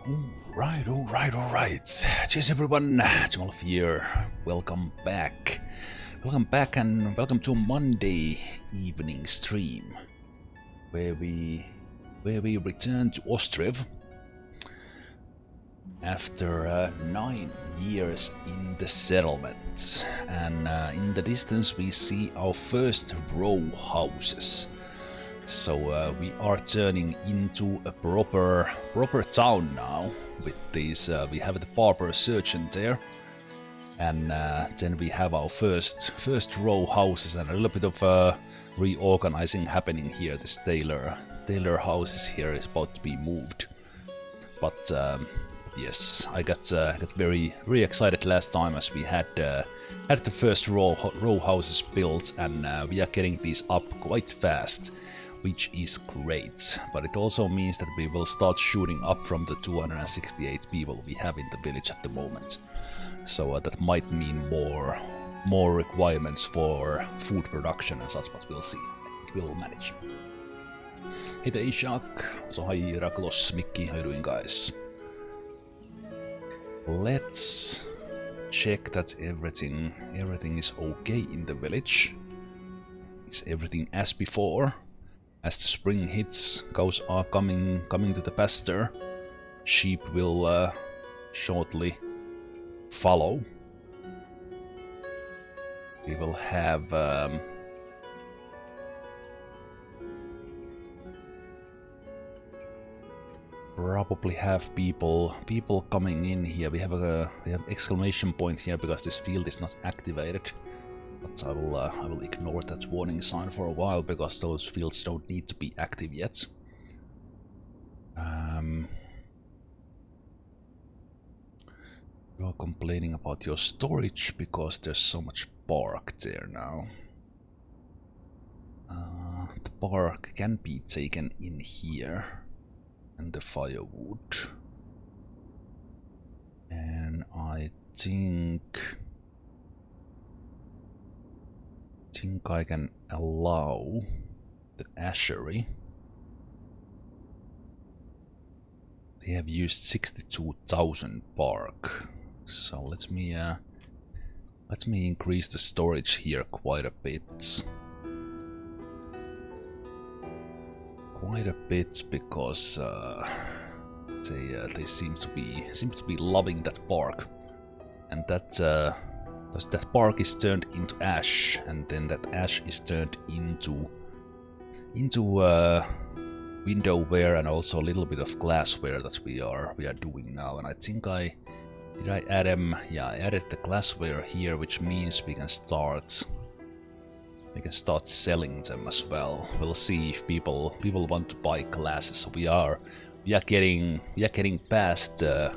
Alright. Cheers everyone, Zemalf here. Welcome back. Welcome back and welcome to a Monday evening stream where we return to Ostriv after 9 years in the settlement, and in the distance we see our first row houses. So we are turning into a proper town now. With these, we have the barber sergeant there, and then we have our first row houses, and a little bit of reorganizing happening here. This tailor houses here is about to be moved, but yes, I got very excited last time as we had the first row houses built, and we are getting these up quite fast, which is great. But it also means that we will start shooting up from the 268 people we have in the village at the moment. So that might mean more requirements for food production and such, but we'll see. I think we'll manage. Hey there, Ishak. So hi, Raklos, Mickey, how you doing, guys? Let's check that everything is okay in the village. Is everything as before? As the spring hits, cows are coming to the pasture. Sheep will shortly follow. We will have probably have people coming in here. We have exclamation point here because this field is not activated. But I will ignore that warning sign for a while because those fields don't need to be active yet. You're complaining about your storage because there's so much bark there now. The bark can be taken in here, and the firewood. And I think I can allow the ashery. They have used 62,000 bark, so let me increase the storage here quite a bit. Because they seem to be loving that bark, and that bark is turned into ash, and then that ash is turned into windowware and also a little bit of glassware that we are doing now. And I think I add them. Yeah, I added the glassware here, which means we can start selling them as well. We'll see if people want to buy glasses. So we are getting past the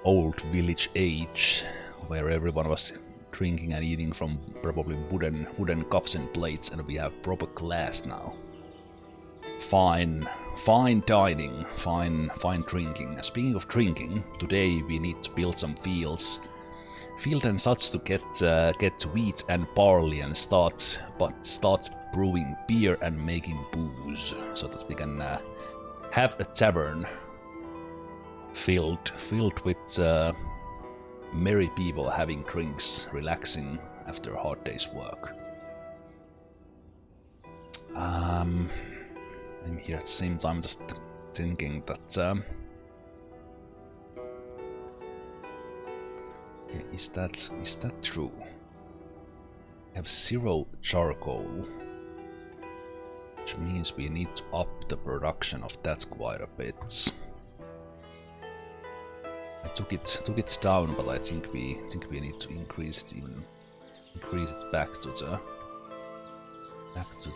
old village age, where everyone was drinking and eating from probably wooden cups and plates, and we have proper glass now. Fine dining, fine drinking. Speaking of drinking, today we need to build some field and such to get wheat and barley and start brewing beer and making booze, so that we can have a tavern filled with merry people having drinks, relaxing after a hard day's work. I'm here at the same time just thinking that okay, is that true? I have 0 charcoal, which means we need to up the production of that quite a bit. I took it down, but I think we need to increase it back to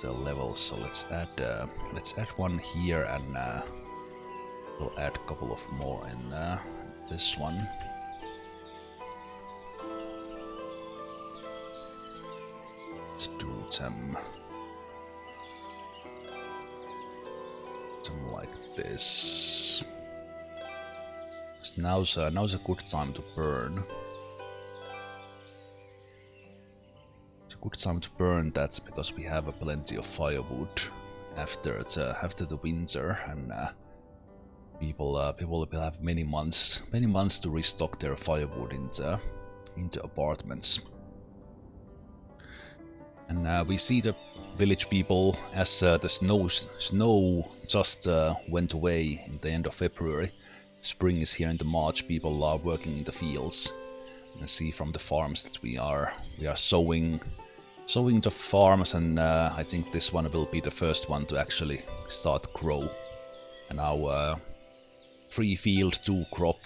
the level. So let's add one here, and we'll add a couple of more in this one. Let's do them like this. Now's a good time to burn. It's a good time to burn that because we have plenty of firewood after the winter, and we people will have many months to restock their firewood into apartments. And we see the village people as the snow just went away in the end of February. Spring is here in the March. People are working in the fields. You can see from the farms that we are sowing the farms, and I think this one will be the first one to actually start grow. And our 3 field 2 crop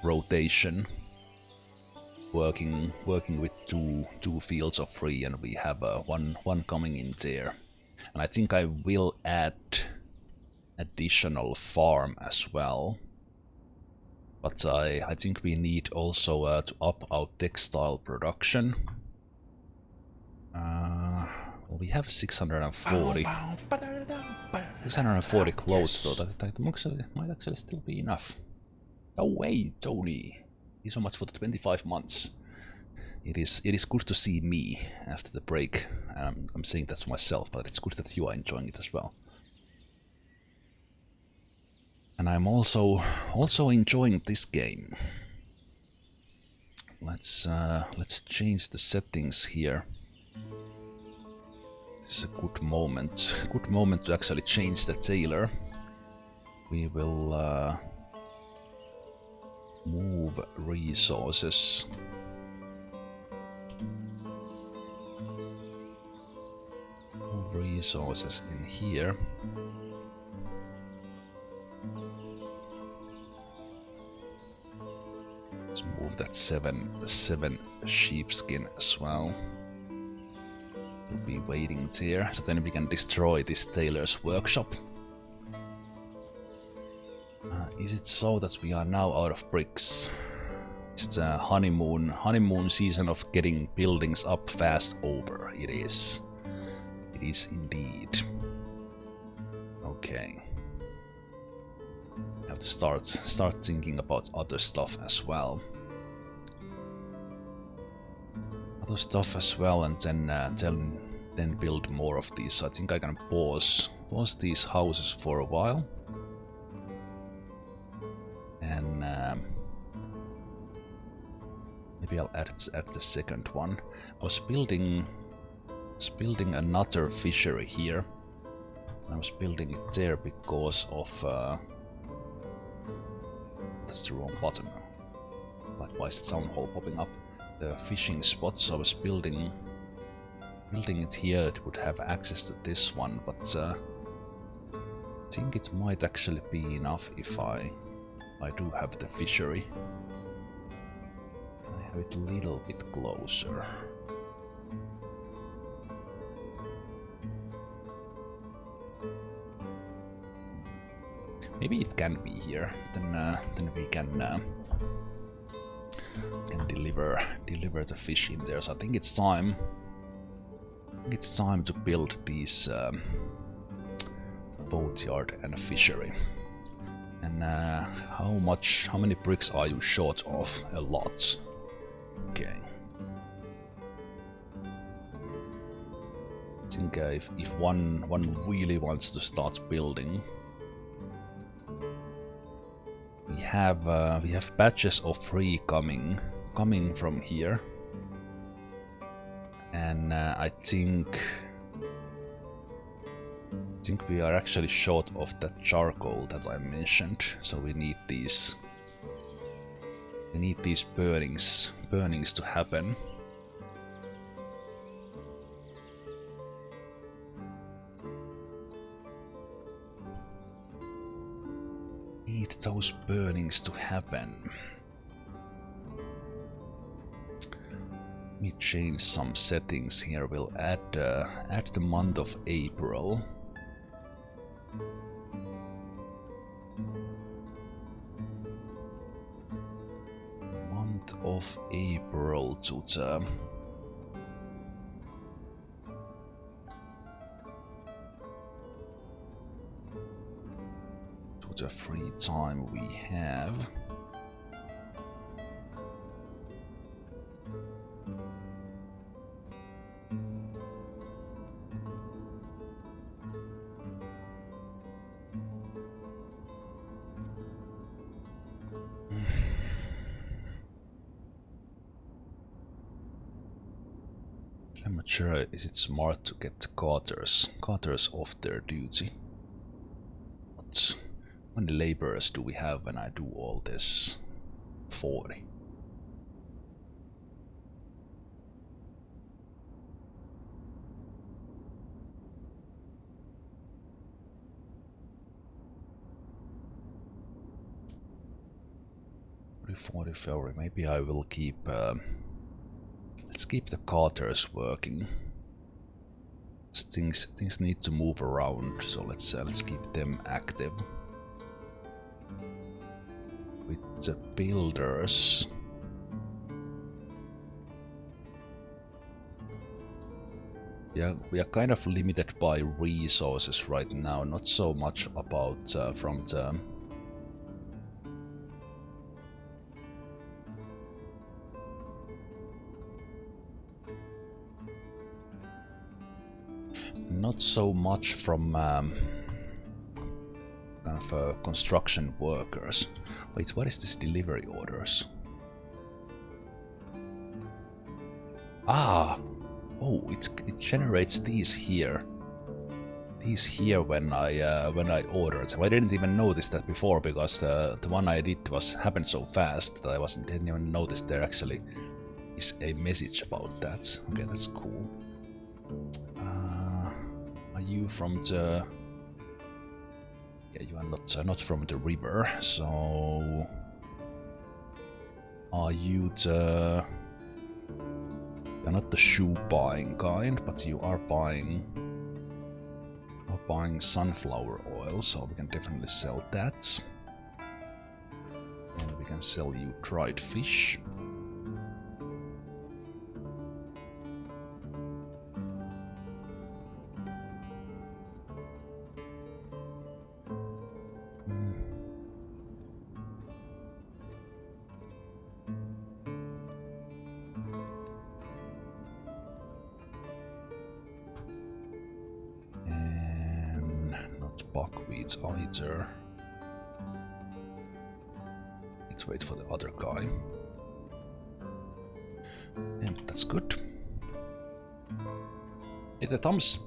rotation, working with two fields of 3, and we have one coming in there. And I think I will add additional farm as well. But I think we need also to up our textile production. Well, we have 640. 640 clothes, so that might actually still be enough. No way, Tony! Thank you so much for the 25 months. It is good to see me after the break. I'm saying that to myself, but it's good that you are enjoying it as well. And I'm also enjoying this game. Let's change the settings here. This is a good moment to actually change the tailor. We will move resources. Move resources in here. Let's move that 7 sheepskin as well. We'll be waiting there, so then we can destroy this tailor's workshop. Is it so that we are now out of bricks? Is the honeymoon season of getting buildings up fast over? It is. It is indeed. Okay. Have to start thinking about other stuff as well. And then build more of these. So I think I can pause these houses for a while. And maybe I'll add the second one. I was building another fishery here. I was building it there because of that's the wrong button. Like, why is the town hall popping up? The fishing spots. I was building it here. It would have access to this one, but I think it might actually be enough if I do have the fishery. Can I have it a little bit closer? Maybe it can be here. Then we can deliver the fish in there. So I think it's time. It's time to build these boatyard and fishery. And how many bricks are you short of? A lot. Okay. I think if one really wants to start building, we have batches of 3 coming from here, and I think we are actually short of that charcoal that I mentioned. So we need these burnings to happen. Need those burnings to happen. Let me change some settings here. We'll add the month of April. Month of April to the free time we have. I'm not sure is it smart to get the carters off their duty. What many laborers do we have when I do all this? 40. Maybe I will keep. Let's keep the carters working. Things need to move around, so let's keep them active. With the builders, yeah, we are kind of limited by resources right now. Not so much about from the. Not so much from kind of construction workers. Wait, what is this delivery orders? Ah, oh, it generates these here. These here when I ordered. So I didn't even notice that before because the one I did happened so fast that didn't even notice there actually is a message about that. Okay, that's cool. Are you from the? Yeah, you are not from the river. So, are you the? You're not the shoe buying kind, but you are buying sunflower oil. So we can definitely sell that, and we can sell you dried fish. Buckwheat either. Let's wait for the other guy. Yeah, that's good. Hey, the thumbs.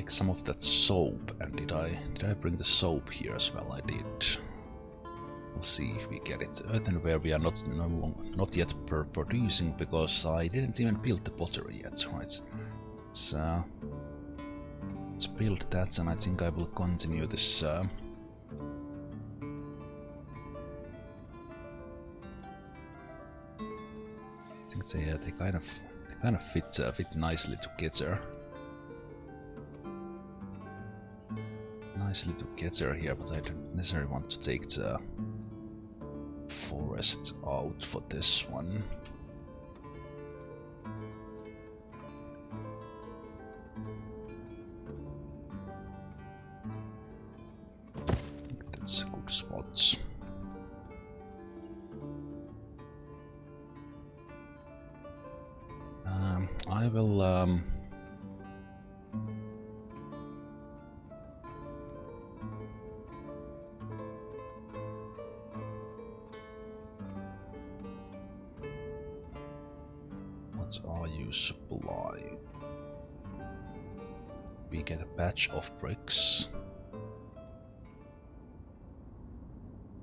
Some of that soap, and did I bring the soap here as well? I did. We'll see if we get it. Earthenware we are not yet producing because I didn't even build the pottery yet. Right? Let's build that, and I think I will continue this. I think they kind of fit nicely together. Nicely together here, but I don't necessarily want to take the forest out for this one. I think that's a good spot. I will what are you supplying? We get a batch of bricks.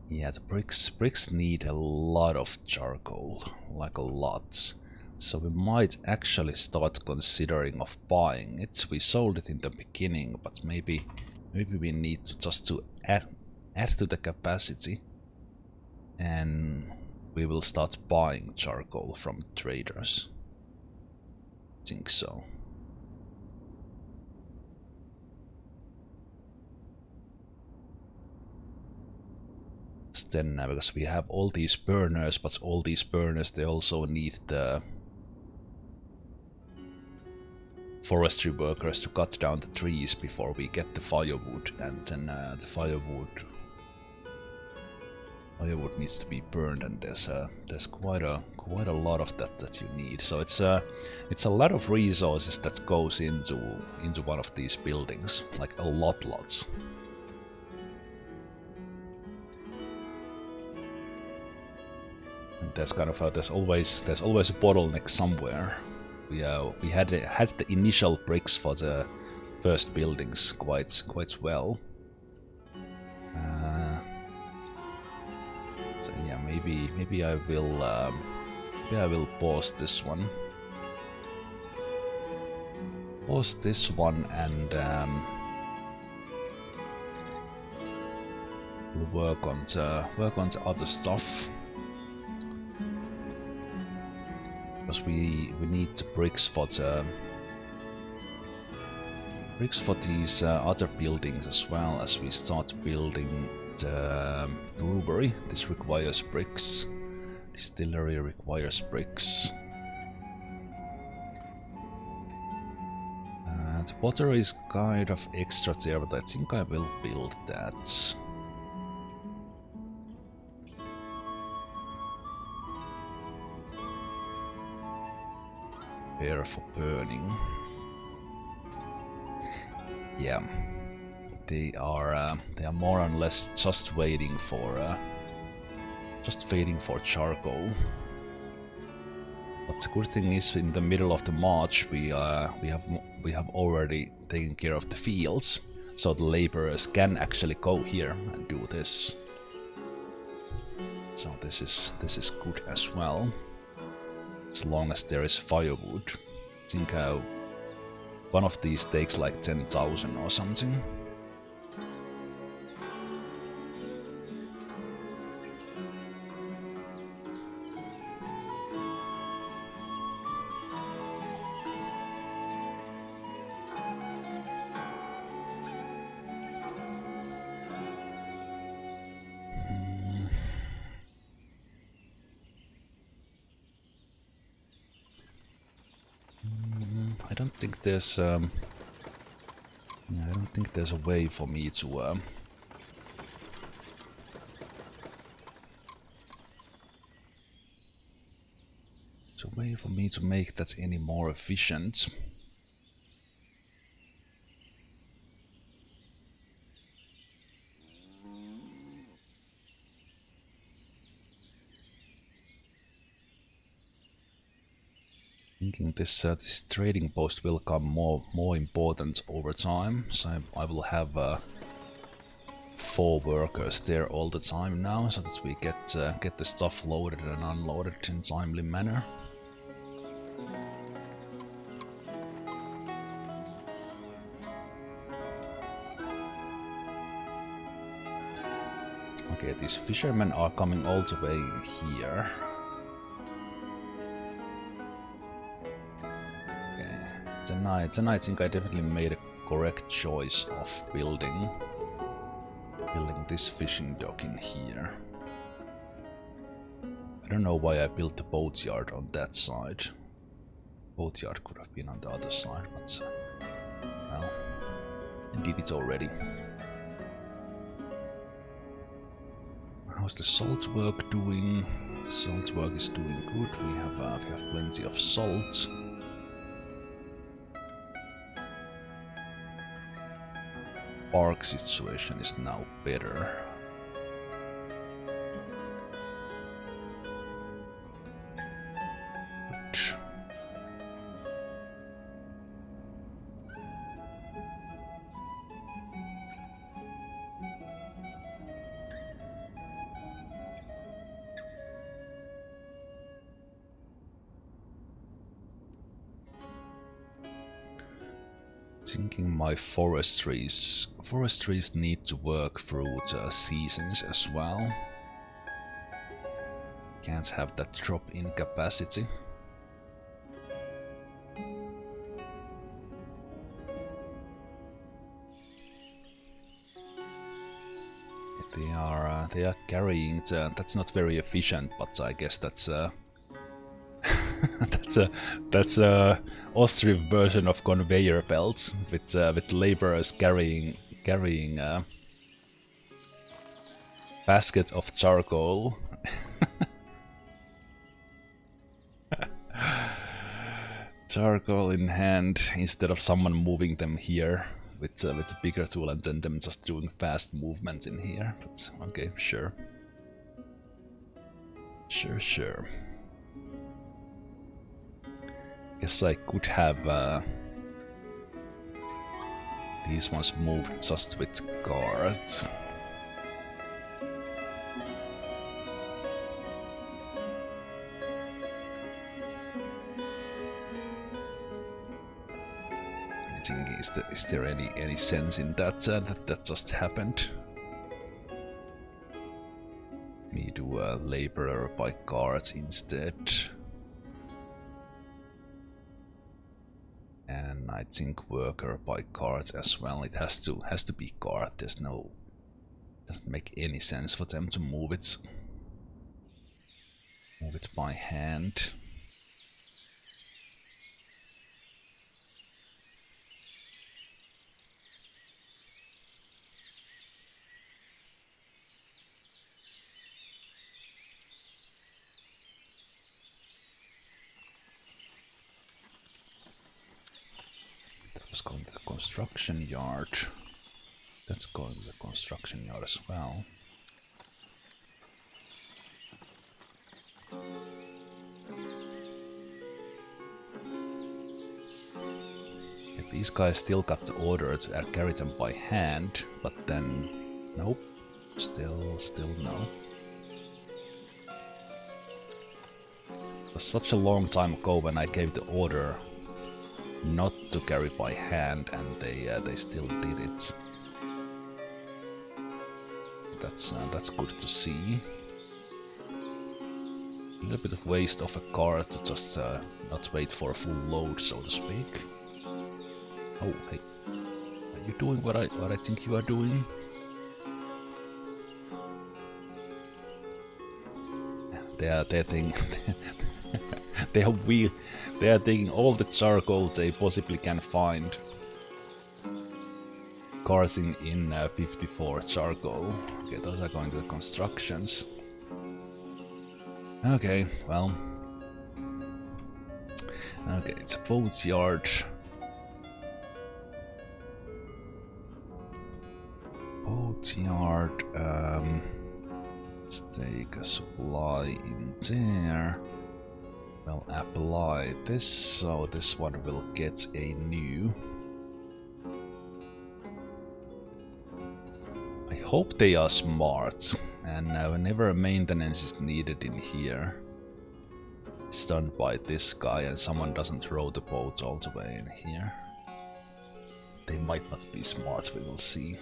Yeah, the bricks need a lot of charcoal, like a lot. So we might actually start considering of buying it. We sold it in the beginning, but maybe we need to just add to the capacity, and we will start buying charcoal from traders. I think so. Then, because we have all these burners, but all these burners, they also need the forestry workers to cut down the trees before we get the firewood, and then the firewood. Firewood needs to be burned, and there's quite a lot of that you need. So it's a lot of resources that goes into one of these buildings, like a lots. And there's kind of there's always a bottleneck somewhere. We had the initial bricks for the first buildings quite well. So yeah, maybe I will pause this one. Pause this one and we'll work on the other stuff. Because we need the bricks for these other buildings as well as we start building the brewery. This requires bricks. Distillery requires bricks. The pottery is kind of extra there, but I think I will build that. Prepare for burning. Yeah. They are more or less just waiting for charcoal. But the good thing is, in the middle of the March, we have already taken care of the fields, so the laborers can actually go here and do this. So this is good as well, as long as there is firewood. I think one of these takes like 10,000 or something. I don't think there's a way for me to make that any more efficient. Thinking this trading post will become more important over time, so I will have 4 workers there all the time now, so that we get the stuff loaded and unloaded in a timely manner. Okay, these fishermen are coming all the way in here. Then I think I definitely made a correct choice of building this fishing dock in here. I don't know why I built the boatyard on that side. Boatyard could have been on the other side, but well, I did it already. How's the salt work doing? Salt work is doing good. We have plenty of salt. Park situation is now better. Good. Thinking my forestries need to work through the seasons as well. Can't have that drop in capacity. They are carrying that's not very efficient, but I guess that's that's a Ostriv version of conveyor belts with laborers carrying Basket of charcoal. Charcoal in hand instead of someone moving them here with a bigger tool and then them just doing fast movements in here. But okay, sure. Sure. Guess I could have these ones moved just with guards. Is there any sense in that that just happened? Me do a laborer by guards instead. And I think worker by guards as well. It has to be guard. There's no, doesn't make any sense for them to move it by hand. Let's go to the construction yard. Let's go to the construction yard as well. Yeah, these guys still got the order to carry them by hand, but then nope, still no. It was such a long time ago when I gave the order not to carry by hand, and they still did it. That's good to see. A little bit of waste of a car to just not wait for a full load, so to speak. Oh, hey, are you doing what I think you are doing? They're thinking. They are taking all the charcoal they possibly can find. Cars in 54 charcoal. Okay, those are going to the constructions. Okay, well. Okay, it's a boat yard. Boat yard. Let's take a supply in there. Well, apply this, so this one will get a new. I hope they are smart, and whenever maintenance is needed in here, it's done by this guy, and someone doesn't row the boat all the way in here. They might not be smart, we will see.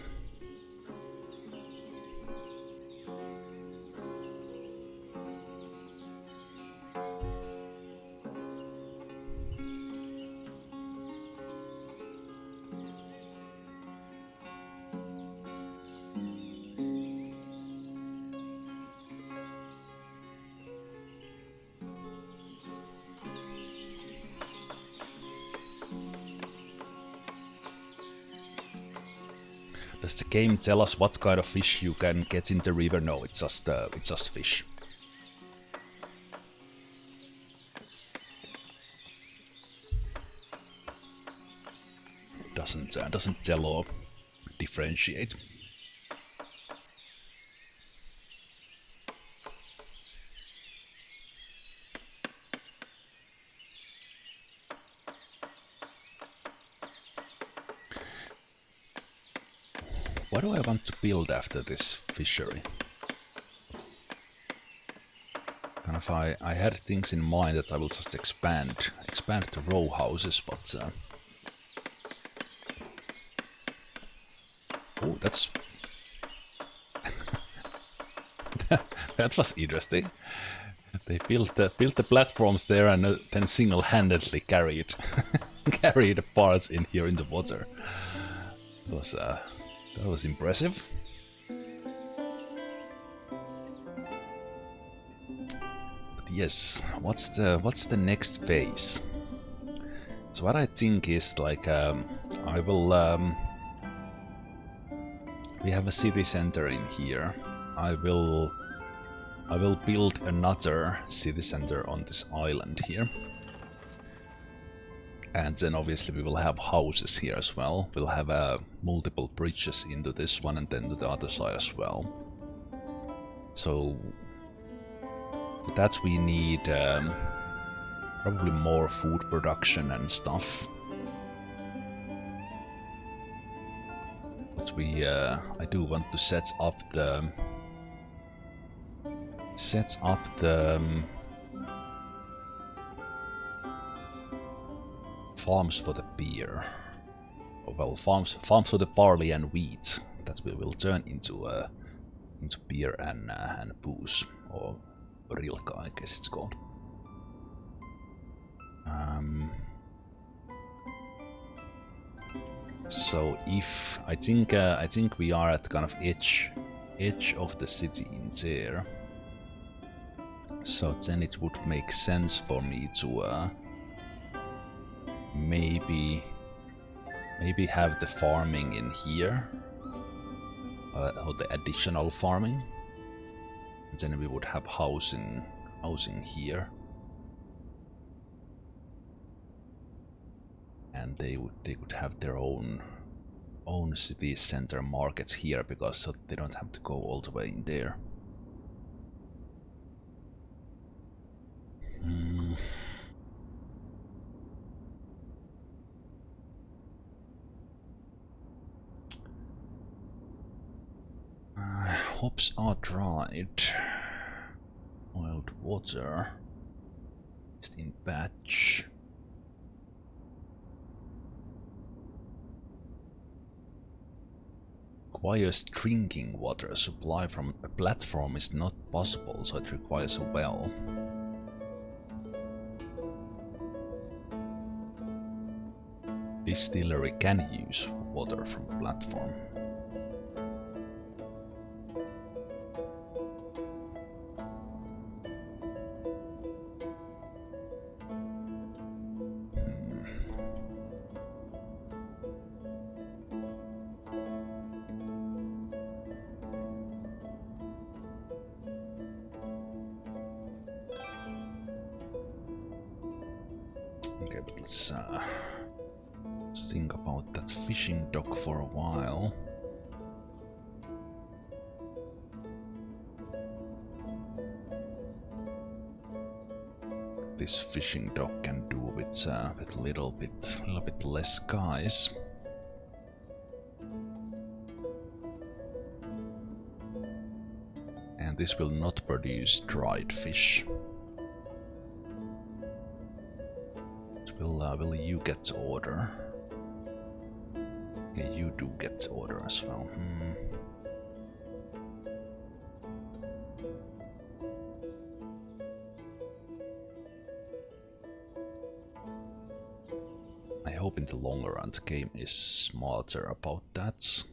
Does the game tell us what kind of fish you can get in the river? No, it's just fish. Doesn't tell or differentiate. What do I want to build after this fishery? Kind of I had things in mind that I will just expand the row houses, but oh, that's that was interesting. They built the platforms there and then single-handedly carried the parts in here in the water. That was impressive. But yes, what's the next phase? So what I think is like I will we have a city center in here. I will build another city center on this island here. And then obviously we will have houses here as well. We'll have multiple bridges into this one and then to the other side as well. So for that we need probably more food production and stuff. But I do want to set up the farms for the beer. Oh, well, farms for the barley and wheat that we will turn into beer and booze, or rilka, I guess it's called. So if I think we are at kind of edge of the city in there. So then it would make sense for me to maybe have the farming in here, or the additional farming, and then we would have housing here, and they could have their own city center markets here, because so they don't have to go all the way in there. Hops are dried. Oiled water. Just in batch. Requires drinking water. Supply from a platform is not possible, so it requires a well. Distillery can use water from a platform. Okay, but let's think about that fishing dock for a while. This fishing dock can do with little bit less guys. And this will not produce dried fish. Will you get order? Yeah, you do get order as well. I hope in the longer run the game is smarter about that.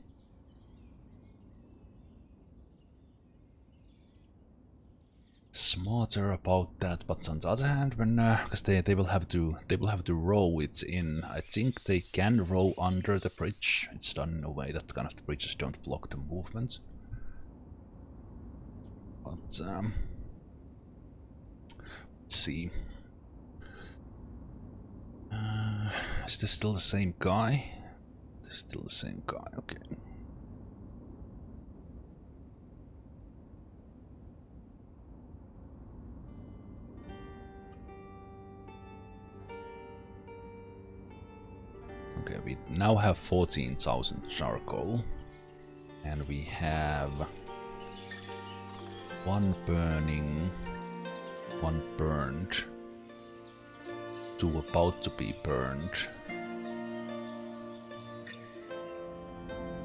But on the other hand, when because they will have to row it in. I think they can row under the bridge. It's done in a way that kind of the bridges don't block the movement. But let's see. Is this still the same guy? This is still the same guy. Okay. Okay, we now have 14,000 charcoal, and we have one burning, one burned, two about to be burned,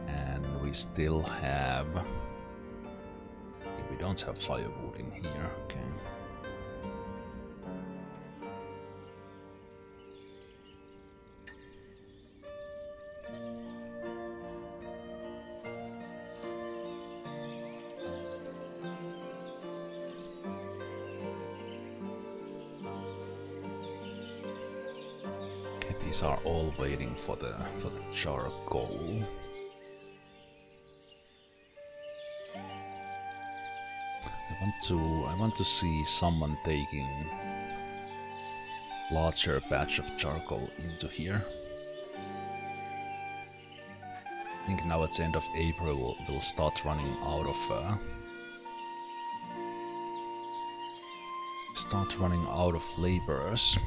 and we still have... we don't have firewood in here, okay. These are all waiting for the charcoal. I want to see someone taking larger batch of charcoal into here. I think now at the end of April we'll start running out of laborers.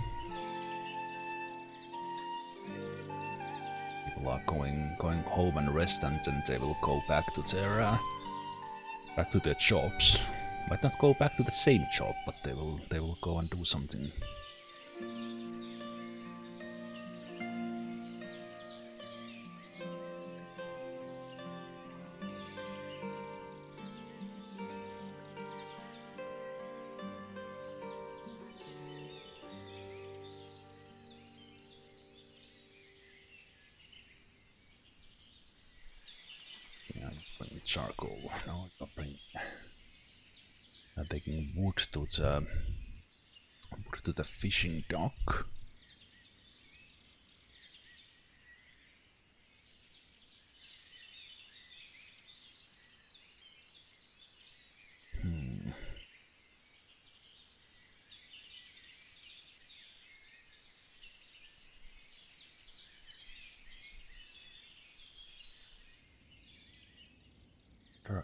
People are going home and rest, and then they will go back to their jobs. Might not go back to the same job, but they will go and do something. Yeah, bring charcoal. No, I'll bring. I'm taking wood to the fishing dock.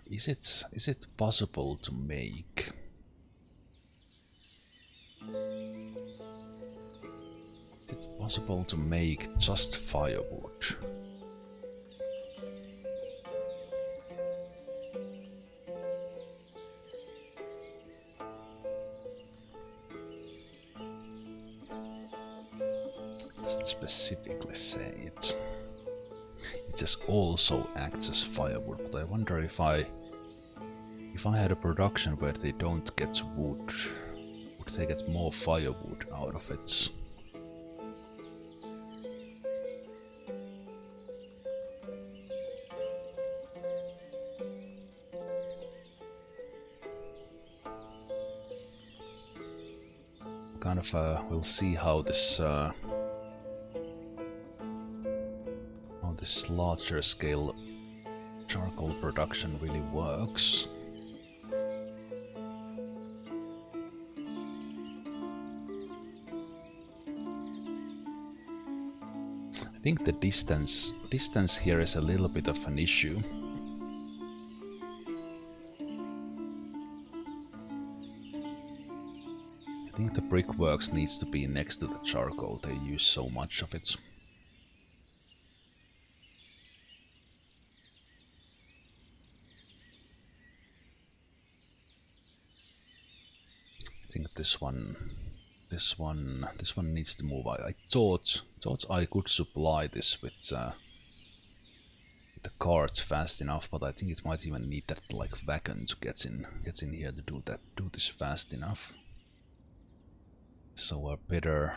Is it possible to make? Is it possible to make just firewood? It doesn't specifically say it. It says also acts as firewood, but I wonder if I had a production where they don't get wood, would they get more firewood out of it? Kind of, we'll see how this larger scale charcoal production really works. I think the distance here is a little bit of an issue. I think the brickworks needs to be next to the charcoal, they use so much of it. I think this one needs to move. I thought I could supply this with the cart fast enough, but I think it might even need that like wagon to get in here to do this fast enough. So better.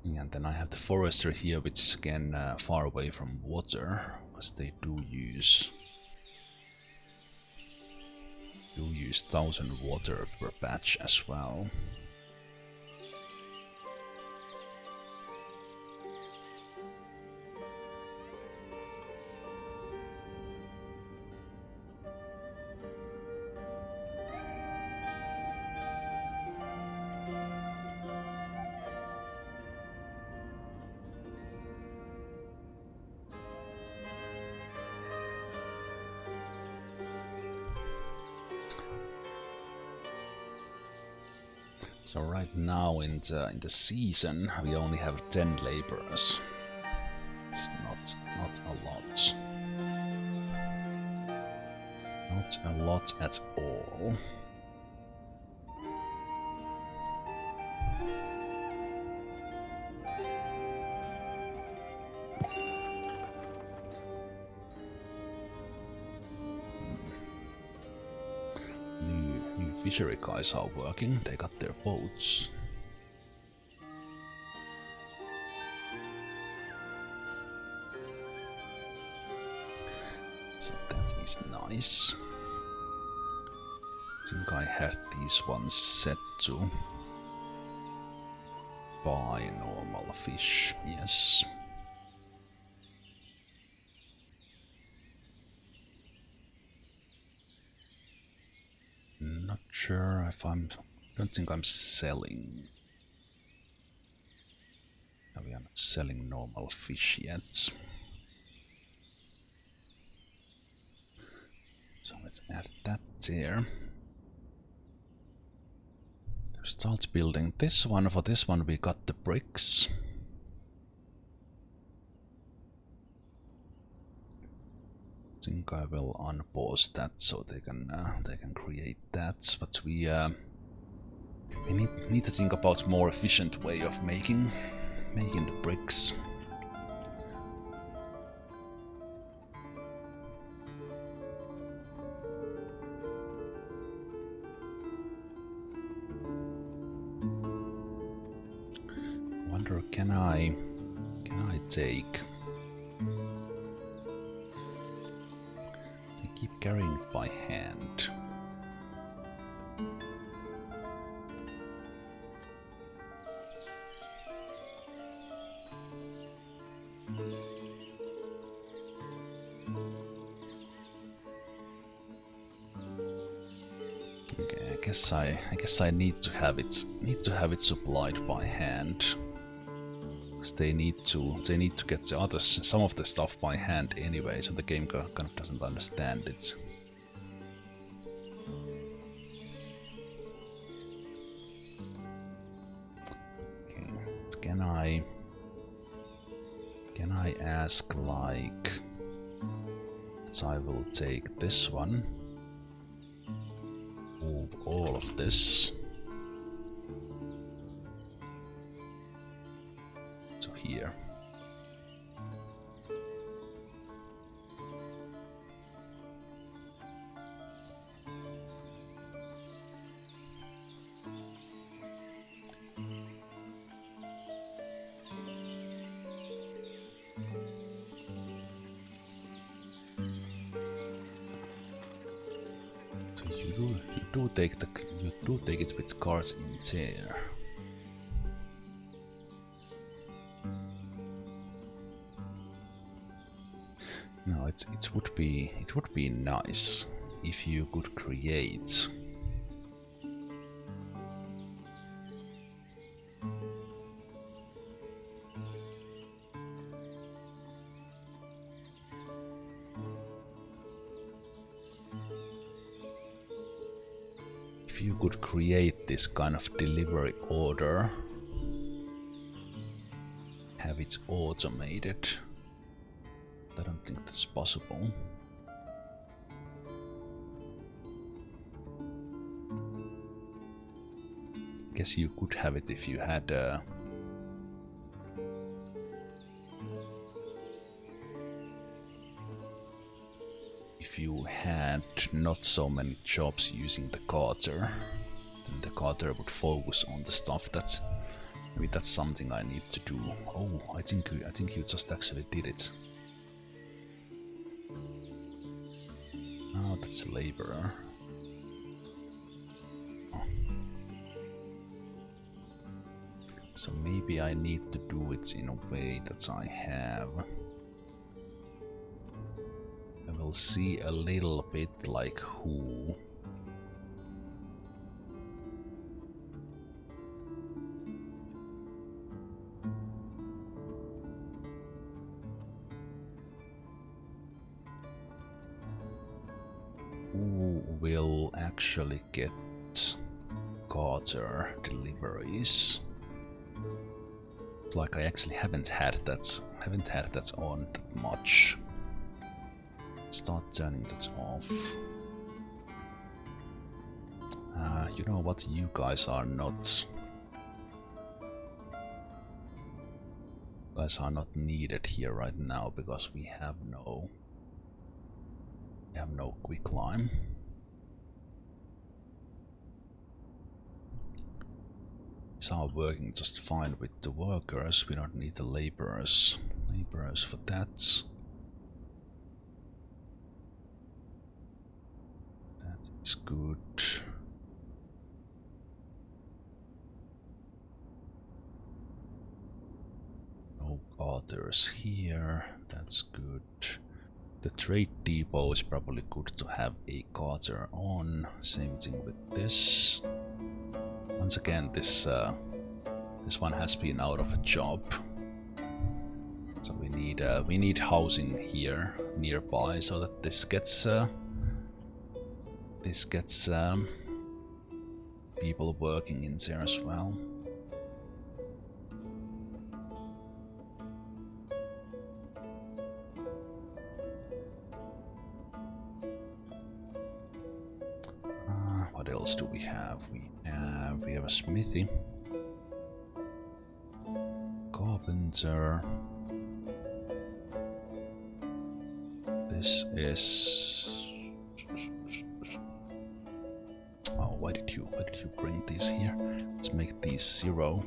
Yeah, and then I have the forester here, which is again far away from water, because they do use 1000 water per batch as well. So right now in the season we only have 10 laborers. It's not a lot. Not a lot at all. New fishery guys are working, they got their boats. So that is nice. I think I had these ones set to buy normal fish, yes. sure if I'm... don't think I'm selling. No, we are not selling normal fish yet. So let's add that there. Start building this one. For this one we got the bricks. I think I will unpause that so they can create that. But we need to think about more efficient way of making the bricks. Wonder, can I take? I keep carrying it by hand. Okay, I guess I need to have it supplied by hand. Because they need to get the others, some of the stuff by hand anyway, so the game kind of doesn't understand it. Okay, can I ask, like, so I will take this one, move all of this to here. You do take it with cards in there. No, it would be nice if you could create this kind of delivery order, have it automated. I don't think that's possible. Guess you could have it if you had not so many jobs using the carter. Then the carter would focus on the stuff that's... maybe that's something I need to do. Oh, I think you just actually did it. Oh, that's laborer. Oh. So maybe I need to do it in a way that I have... I will see a little bit like who... who will actually get carter deliveries. Like I actually haven't had that on that much. Start turning that off. You know what? You guys are not needed here right now because we have no quicklime. These are working just fine with the workers. We don't need the laborers for that. That is good. No others here. That's good. The trade depot is probably good to have a cutter on. Same thing with this. Once again, this one has been out of a job, so we need housing here nearby so that this gets people working in there as well. What else do we have? We have a smithy, carpenter. This is. Oh, why did you bring these here? Let's make these 0.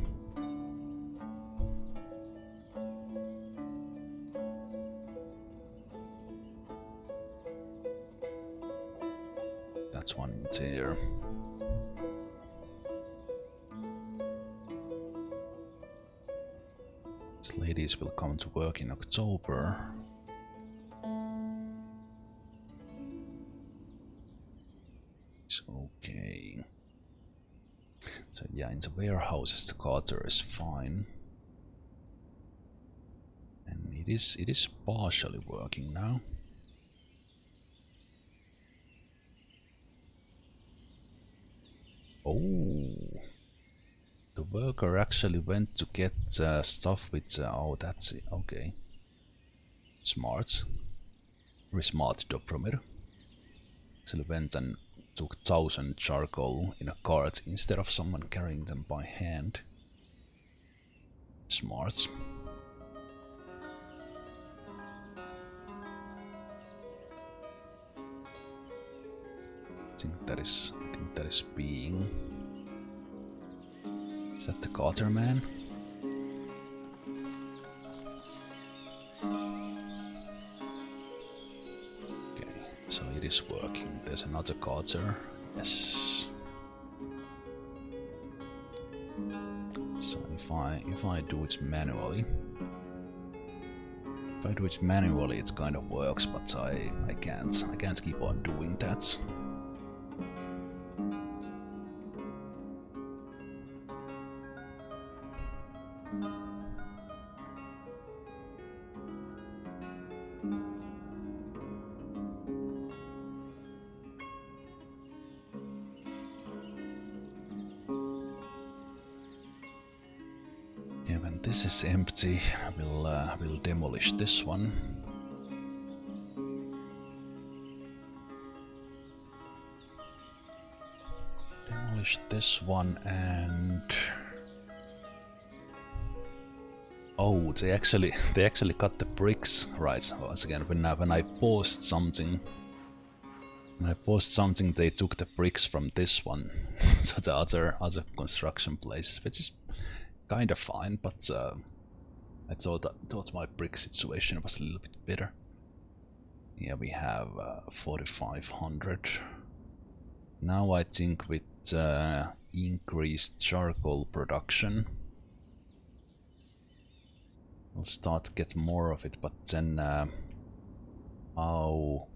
That's one in there. These ladies will come to work in October. It's okay. So yeah, in the warehouses the cutter is fine. And it is partially working now. Oh, the worker actually went to get stuff with. Oh, that's it. Okay. Smart. Very smart, Dobromer. Actually went and took 1,000 charcoal in a cart instead of someone carrying them by hand. Smart. I think that is being. Is that the cutter man? Okay, so it is working. There's another cutter. Yes. So if I do it manually. If I do it manually it kind of works, but I can't keep on doing that. This is empty. We'll demolish this one. Demolish this one and oh, they actually cut the bricks right. Once again, when I paused something, they took the bricks from this one to the other construction places, which is kind of fine, but I thought my brick situation was a little bit better. Yeah, we have 4,500. Now I think with increased charcoal production, we'll start to get more of it, but then how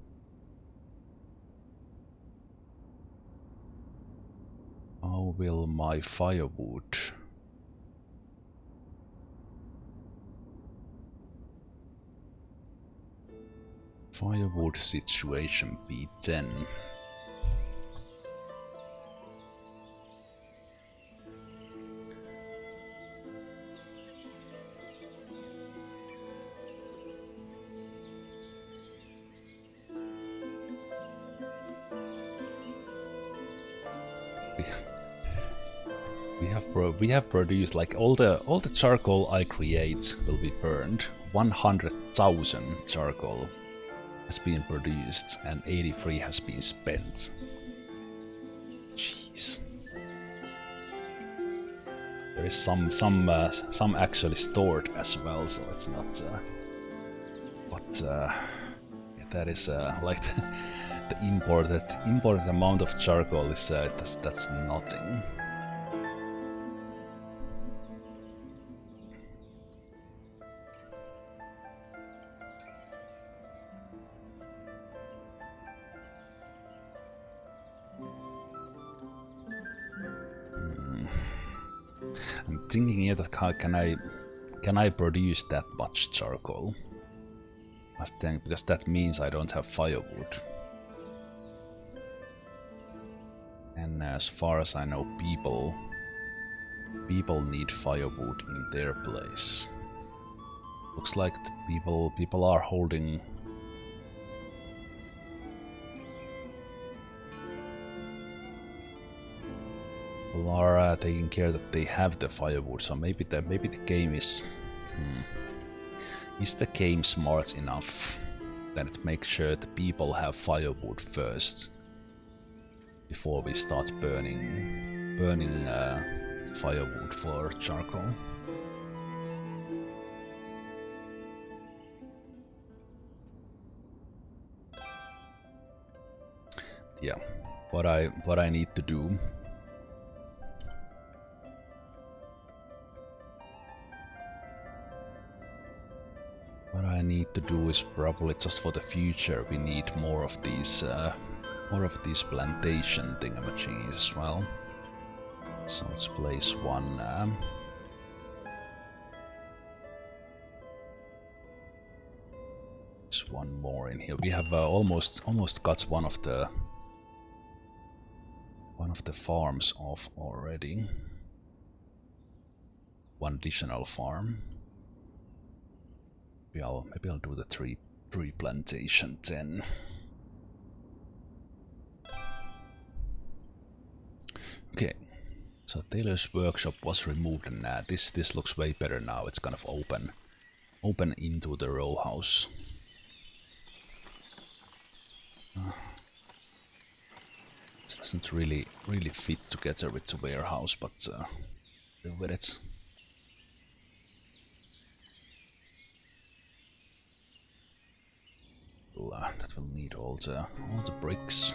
will my firewood situation be then? We have produced like all the charcoal I create will be burned. 100,000 charcoal has been produced and 83 has been spent. Jeez. There is some actually stored as well, so it's not. But yeah, that is like the imported amount of charcoal is that's nothing. thinking here that how can I produce that much charcoal? I think because that means I don't have firewood. And as far as I know, people need firewood in their place. Looks like the people are holding. People are taking care that they have the firewood. So maybe the game is. Is the game smart enough that it makes sure the people have firewood first before we start burning firewood for charcoal? Yeah, what I need to do. What I need to do is probably just for the future. We need more of these plantation thingamajiggies as well. So let's place one. There's one more in here. We have almost got one of the farms off already. One additional farm. Maybe I'll do the tree plantation then. Okay, so Taylor's workshop was removed, and this looks way better now. It's kind of open into the row house. It doesn't really fit together with the warehouse, but deal with it. That will need all the bricks.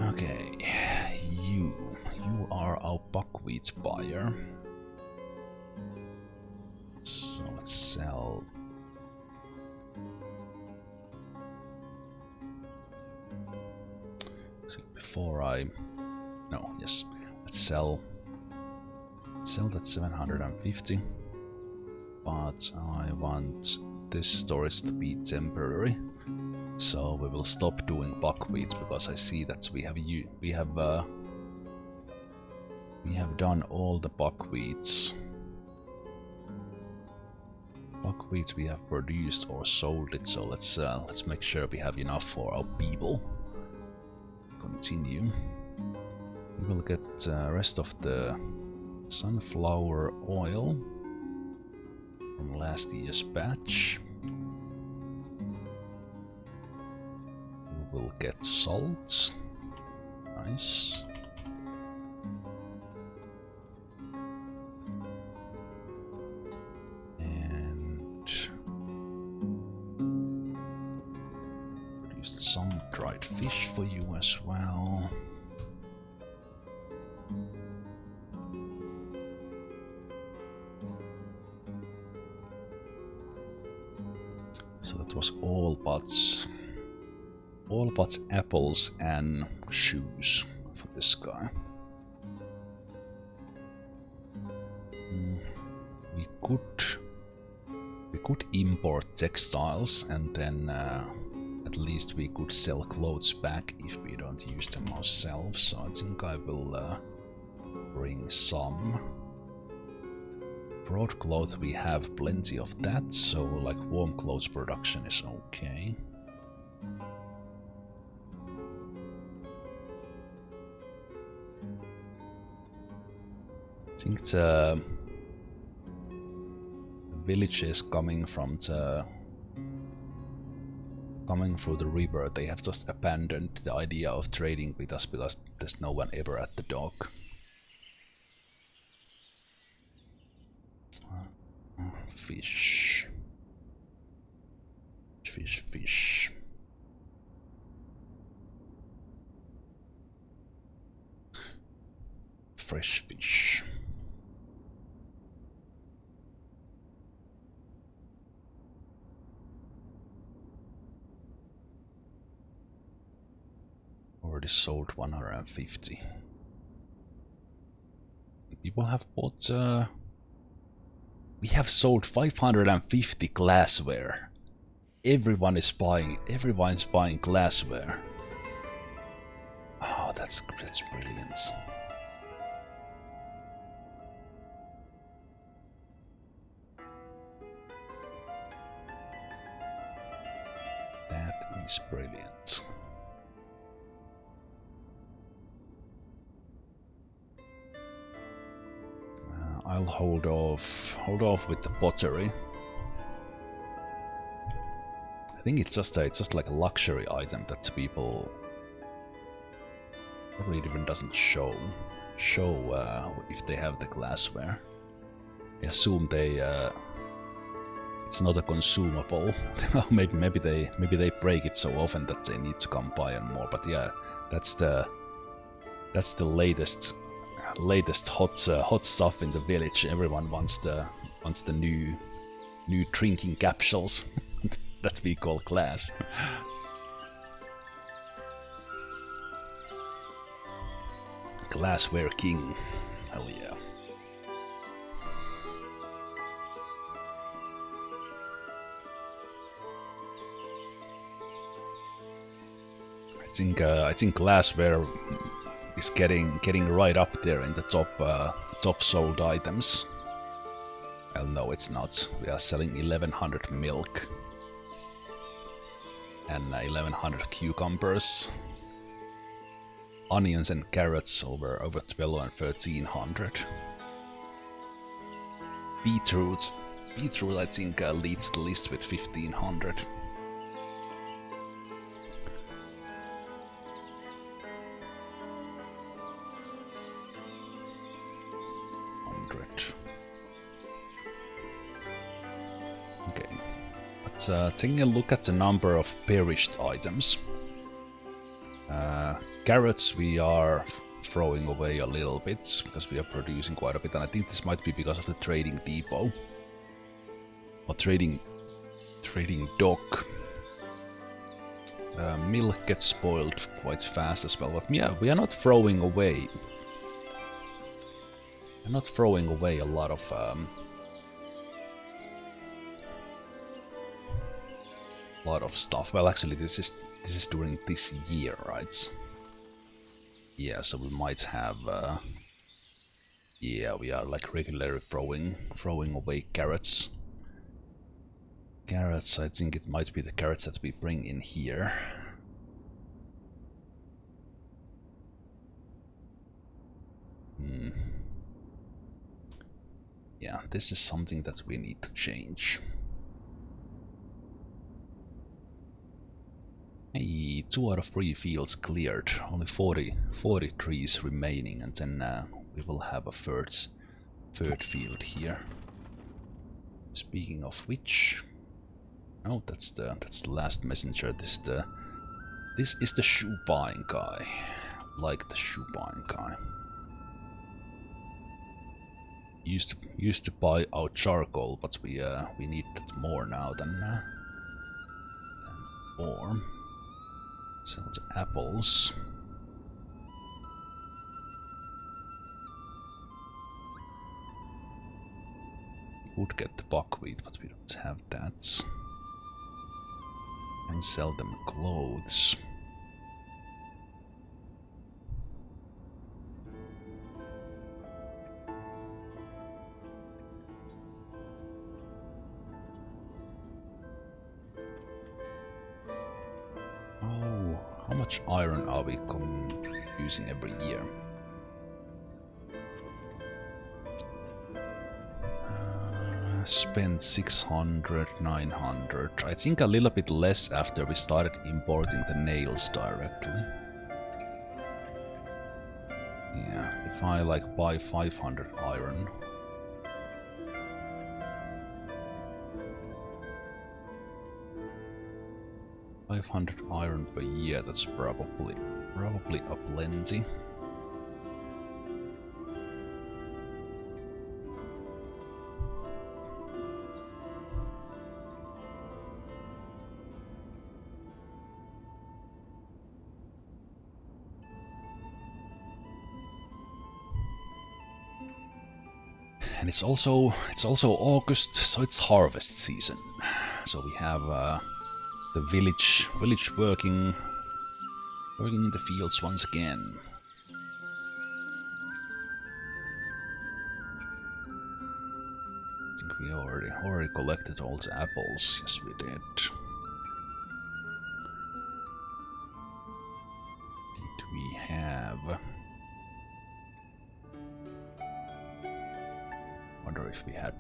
Okay, you are our buckwheat buyer. So let's sell. So before let's sell that 750. But I want this storage to be temporary, so we will stop doing buckwheat because I see that we have done all the buckwheats. Buckwheat we have produced or sold it, so let's make sure we have enough for our people. Continue. We will get the rest of the sunflower oil from last year's batch. We will get salt. Nice. And produced some dried fish for you as well. So that was all but apples and shoes for this guy. We could import textiles, and then at least we could sell clothes back if we don't use them ourselves. So I think I will bring some. Broadcloth, we have plenty of that, so like warm clothes production is okay. I think the villages coming through the river, they have just abandoned the idea of trading with us because there's no one ever at the dock. Fish. Fresh fish. Already sold 150. People have bought... we have sold 550 glassware. Everyone's buying glassware. Oh, that's brilliant. That is brilliant. I'll hold off with the pottery. I think it's just like a luxury item that people probably even doesn't show if they have the glassware. I assume it's not a consumable. maybe they break it so often that they need to come buy and more. But yeah, that's the latest hot stuff in the village. Everyone wants the new drinking capsules that we call glass. Glassware king. Hell yeah. I think glassware is getting right up there in the top sold items. Well, no, it's not. We are selling 1100 milk and 1100 cucumbers, onions and carrots over 12 and 1300. Beetroot I think leads the list with 1500. Okay, but taking a look at the number of perished items. Carrots we are throwing away a little bit because we are producing quite a bit, and I think this might be because of the trading depot or trading dock. Milk gets spoiled quite fast as well, but yeah, we are not throwing away. We're not throwing away a lot of stuff. Well, actually, this is during this year, right? Yeah, so we might have. Yeah, we are like regularly throwing away carrots. Carrots, I think it might be the carrots that we bring in here. Yeah, this is something that we need to change. Hey, 2 out of 3 fields cleared, only 40 trees remaining, and then we will have a third field here. Speaking of which, oh, that's the last messenger. This is the shoe buying guy. Like the shoe buying guy. Used to buy our charcoal, but we need that more now than before. Sell the apples. We would get the buckwheat, but we don't have that. And sell them clothes. Oh, how much iron are we using every year? Spent 600, 900. I think a little bit less after we started importing the nails directly. Yeah, if I like buy 500 iron. $500 iron per year, that's probably a plenty. And it's also August, so it's harvest season. So we have the village working in the fields once again. I think we already collected all the apples. Yes, we did. Did we have? Wonder if we had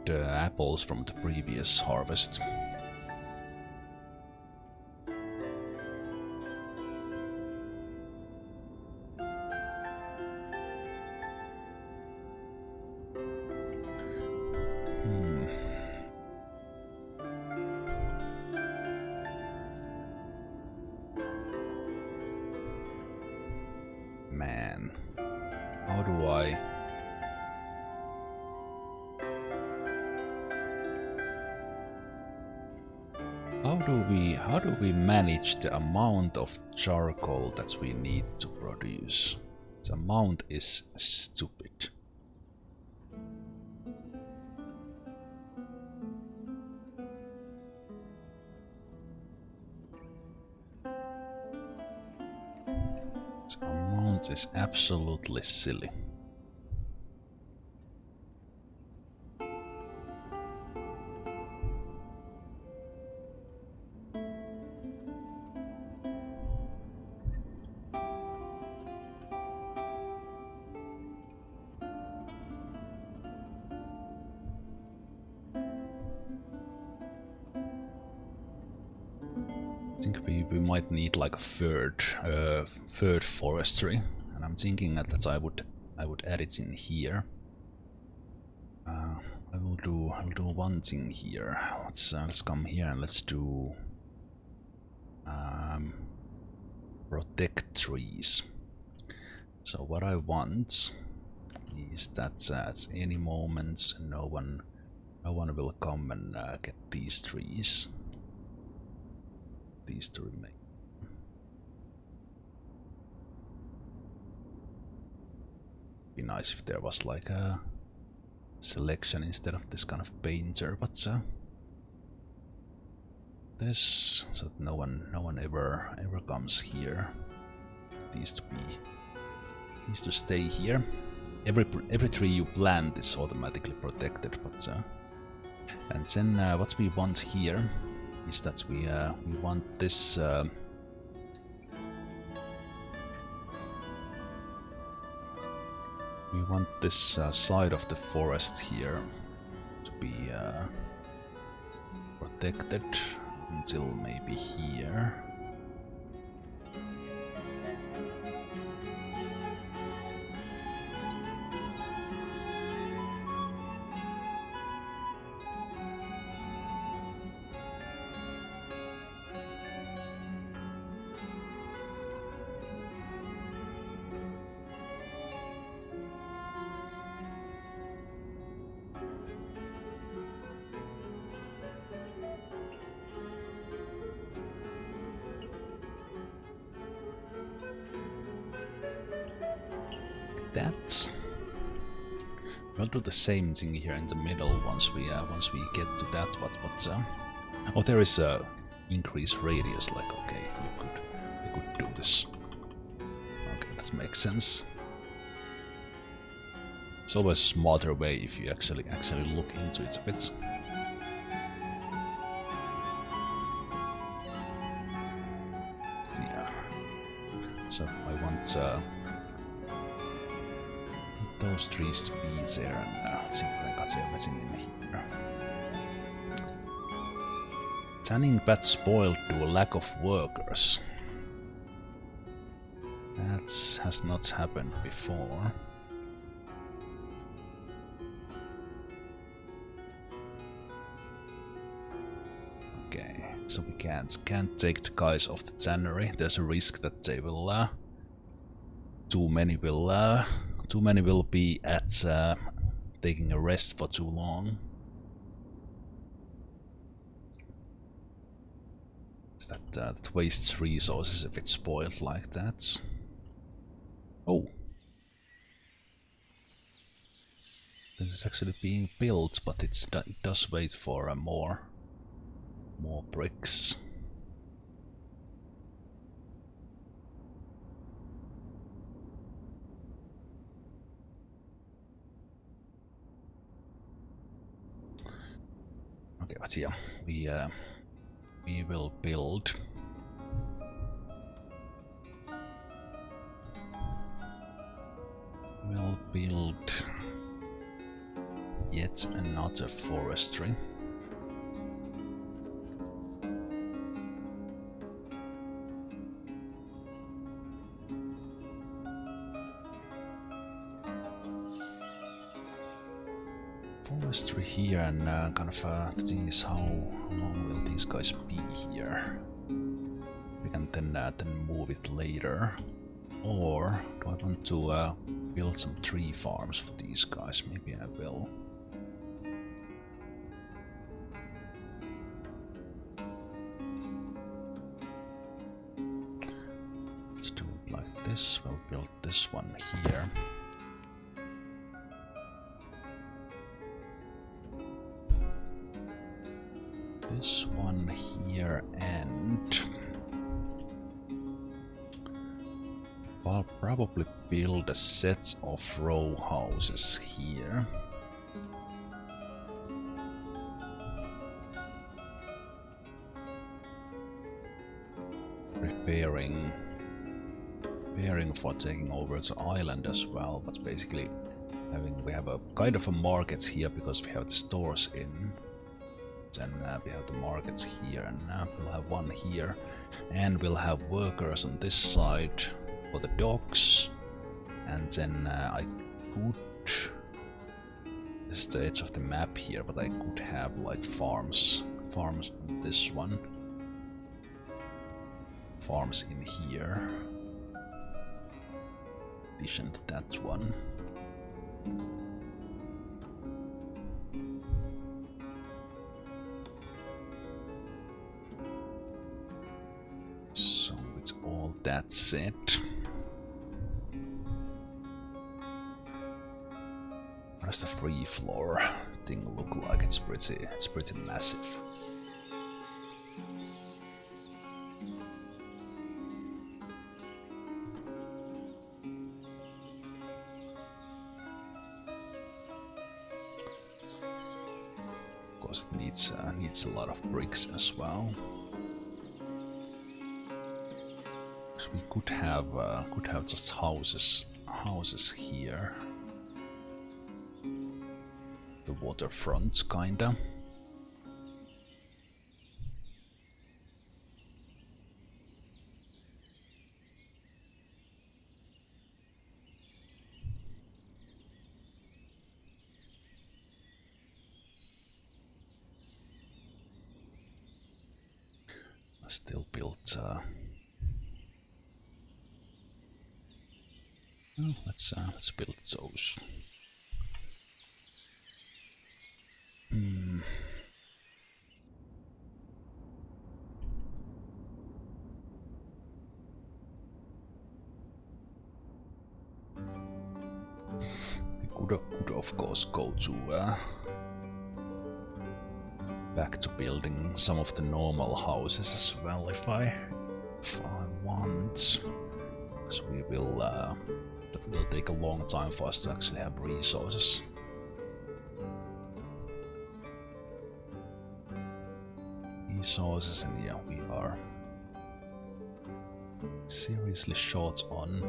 apples from the previous harvest. Man, how do I... How do we manage the amount of charcoal that we need to produce? The amount is stupid. The amount is absolutely silly. I think we might need like a third forestry, and I'm thinking that I would add it in here. I will do one thing here. Let's come here and let's do protect trees. So what I want is that at any moment no one will come and get these trees. These to remain. Be nice if there was like a selection instead of this kind of painter, but this, so that no one ever comes here. These to stay here. Every tree you plant is automatically protected, but and then what we want here is that we want this side of the forest here to be protected until maybe here. That. We'll do the same thing here in the middle once we get to that. But oh, there is a increased radius. Like, okay, you could do this. Okay, that makes sense. It's always a smarter way if you actually look into it a bit. Yeah. So I want those trees to be there, and let's see if I got everything in here. Tanning bed spoiled due to lack of workers. That has not happened before. Okay, so we can't take the guys off the tannery. There's a risk that they will too many will be at taking a rest for too long. That wastes resources if it's spoiled like that. Oh, This is actually being built, but it does wait for more bricks. Okay, but yeah, we will build. We'll build yet another forestry. Forestry here, and kind of the thing is how long will these guys be here? We can then move it later. Or do I want to build some tree farms for these guys? Maybe I will. Let's do it like this. We'll build this one here. This one here, and I'll probably build a set of row houses here. Preparing for taking over the island as well, but basically we have a kind of a market here because we have the stores in. Then we have the markets here, and we'll have one here, and we'll have workers on this side for the docks, and then I could, this is the edge of the map here, but I could have like farms on this one, farms in here, in addition to that one. So with all that said, what does the free floor thing look like? It's pretty massive. Of course, it needs a lot of bricks as well. So we could have just houses here. The waterfront, kinda. I still built. Let's build those. We could of course go to back to building some of the normal houses as well if I want. Because we will it will take a long time for us to actually have resources. And yeah, we are seriously short on.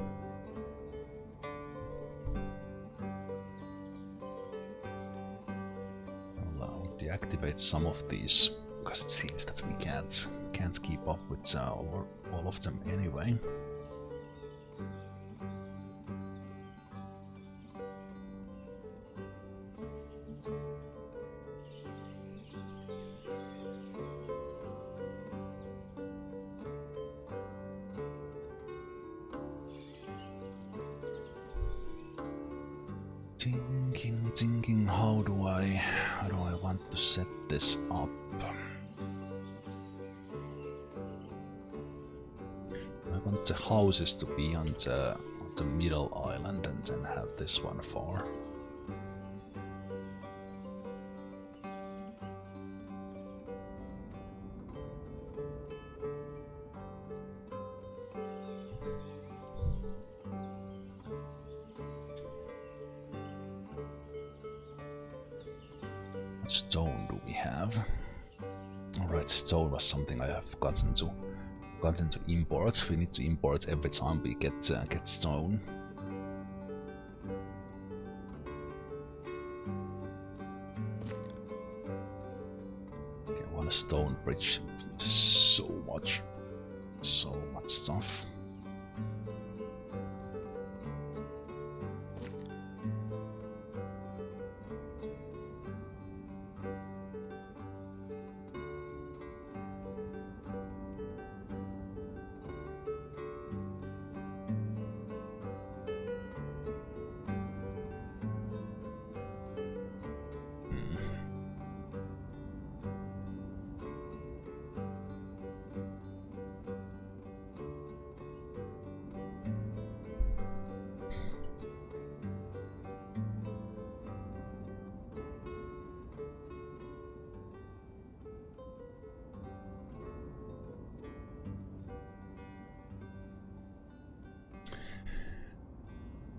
I'll deactivate some of these because it seems that we can't keep up with all of them anyway. Thinking how do I want to set this up? I want the houses to be on the middle island and then have this one for What stone do we have? Alright, stone was something I have gotten to import. We need to import every time we get stone. Okay, one stone bridge. So much stuff.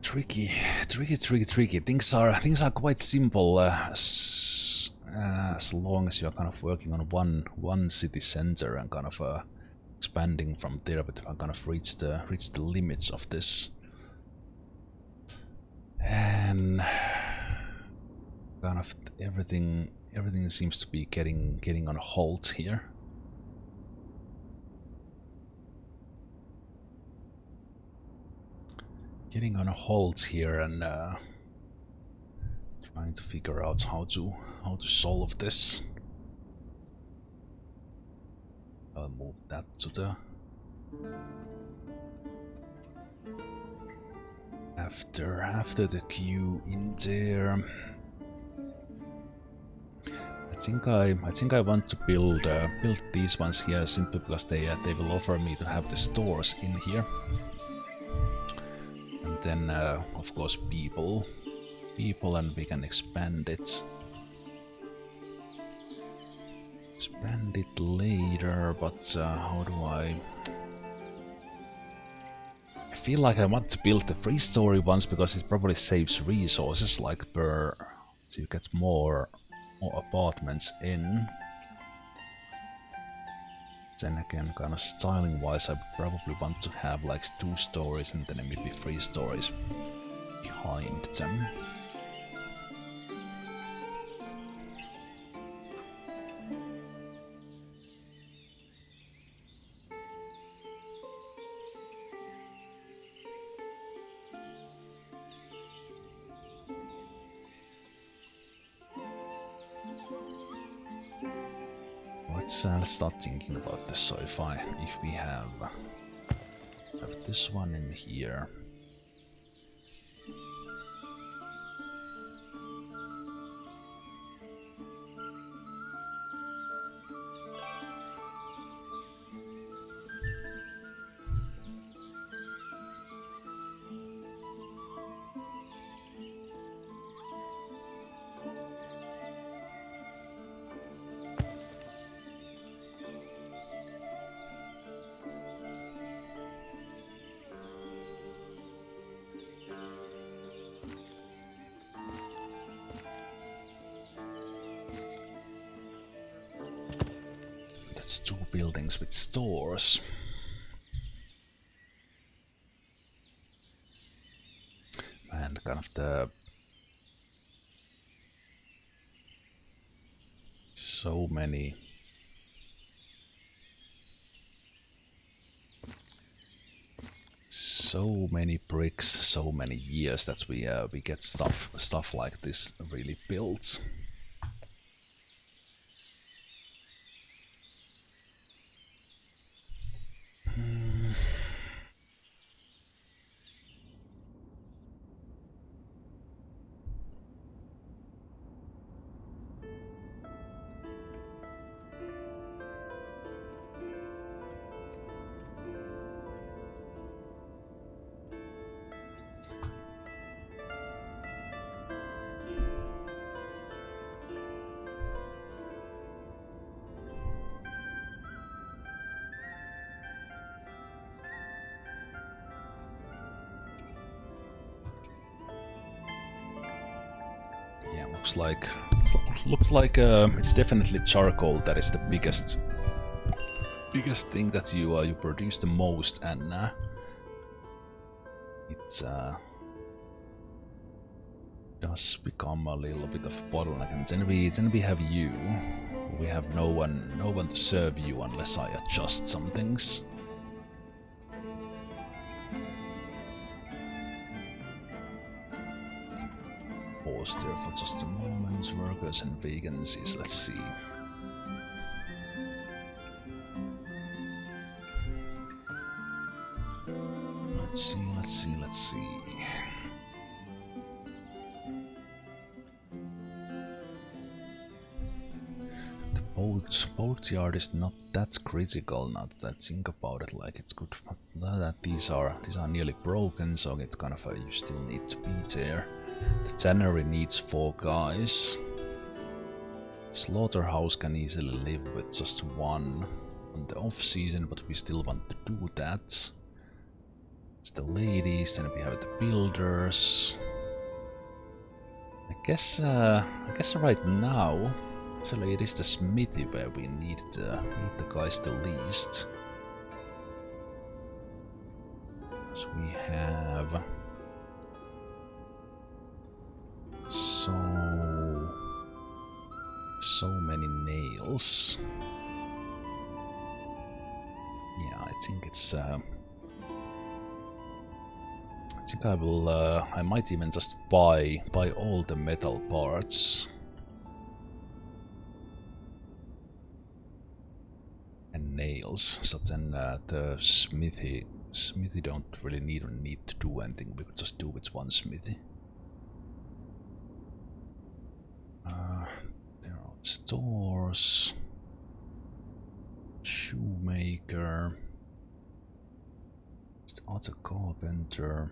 Tricky. Things are quite simple as long as you're kind of working on one city center and kind of expanding from there, but I kind of reach the limits of this, and kind of everything seems to be getting on hold here. Getting on a hold here and trying to figure out how to solve this. I'll move that to the after the queue in there. I think I want to build these ones here simply because they will offer me to have the stores in here. And then, of course, people, and we can expand it. Expand it later, but how do I feel like I want to build the 3-story ones because it probably saves resources, like so you get more apartments in. Then again, kind of styling wise, I would probably want to have like 2 stories and then maybe 3 stories behind them. Let's start thinking about this. So if we have this one in here, that's 2 buildings with stores. And kind of the so many bricks, so many years that we get stuff like this really built. Yeah, looks like it's definitely charcoal that is the biggest thing that you produce the most, and it does become a little bit of a bottleneck. And then we have you. We have no one to serve you unless I adjust some things. Pause there for just a moment. Workers and vacancies. Let's see. Let's see. The boatyard is not that critical now that I think about it. Like, it's good that these are nearly broken, so it's kind of you still need to be there. The tannery needs 4 guys. Slaughterhouse can easily live with just 1 on the off season, but we still want to do that. It's the ladies, then we have the builders. I guess right now, actually it is the smithy where we need the guys the least. So we have so many nails. Yeah, I think it's I think I will I might even just buy all the metal parts and nails, so then the smithy don't really need to do anything. We could just do with 1 smithy. There are stores, shoemaker, the other carpenter,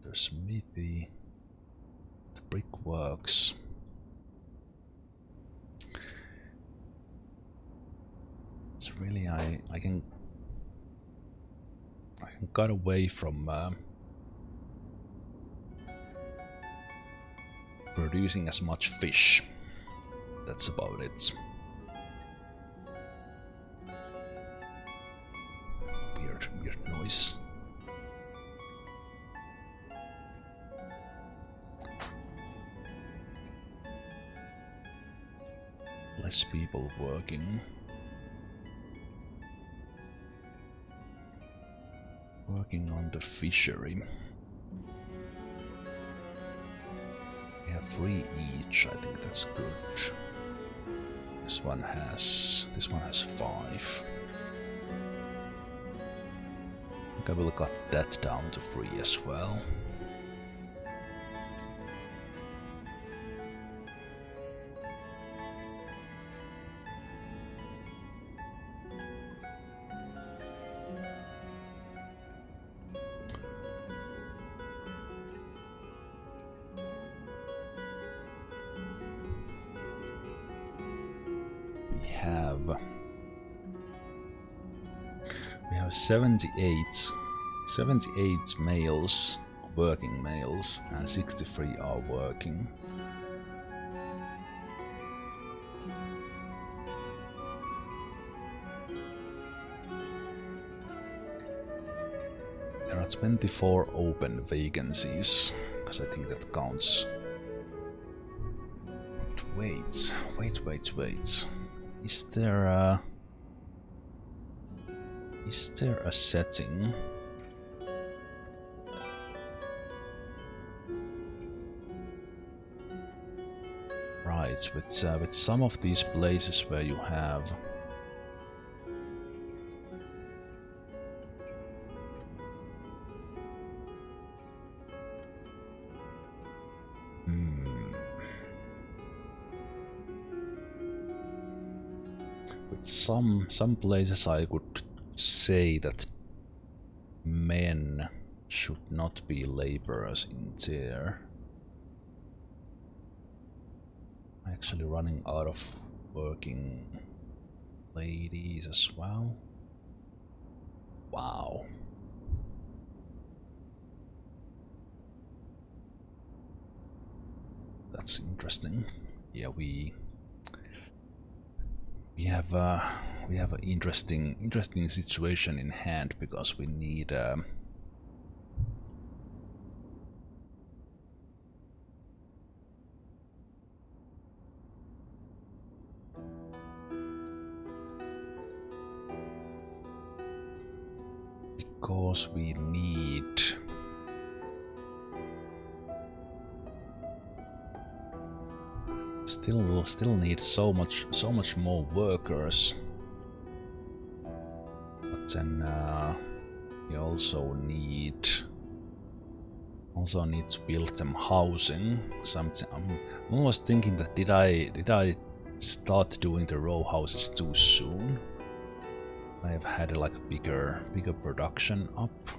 the smithy, the brickworks. It's really I can cut away from producing as much fish. That's about it. Weird noises. Less people working. Working on the fishery. We have 3 each. I think that's good. This one has 5. I think I will cut that down to 3 as well. We have 78 males, working males, and 63 are working. There are 24 open vacancies, because I think that counts. But wait. Is there a setting? Right, with some of these places where you have with some places I could say that men should not be laborers in there. I'm actually running out of working ladies as well. Wow. that's interesting. Yeah, we have an interesting situation in hand because we need because we need still need so much more workers, but then we also need to build them housing. Something I'm almost thinking that did I start doing the row houses too soon? I have had like a bigger production up.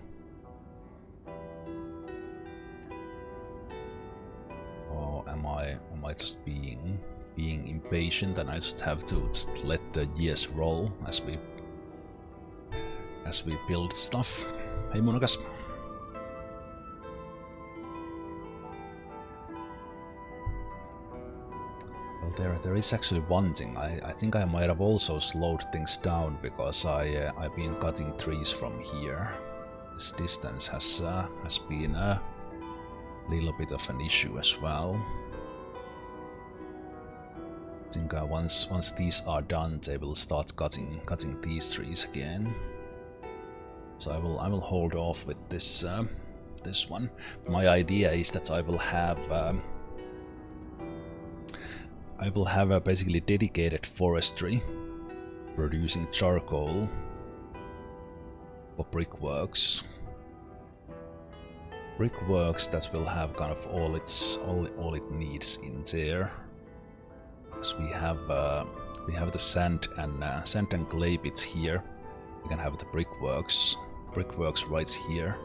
Or am I just being impatient and I just have to just let the years roll as we build stuff? Hey Monakas. Well, there is actually one thing. I think I might have also slowed things down because I've been cutting trees from here. This distance has been a little bit of an issue as well. I think once these are done, they will start cutting these trees again. So I will hold off with this this one. My idea is that I will have a basically dedicated forestry producing charcoal for brickworks. Brickworks that will have kind of all it needs in there. Because we have the sand and clay bits here. We can have the brickworks right here.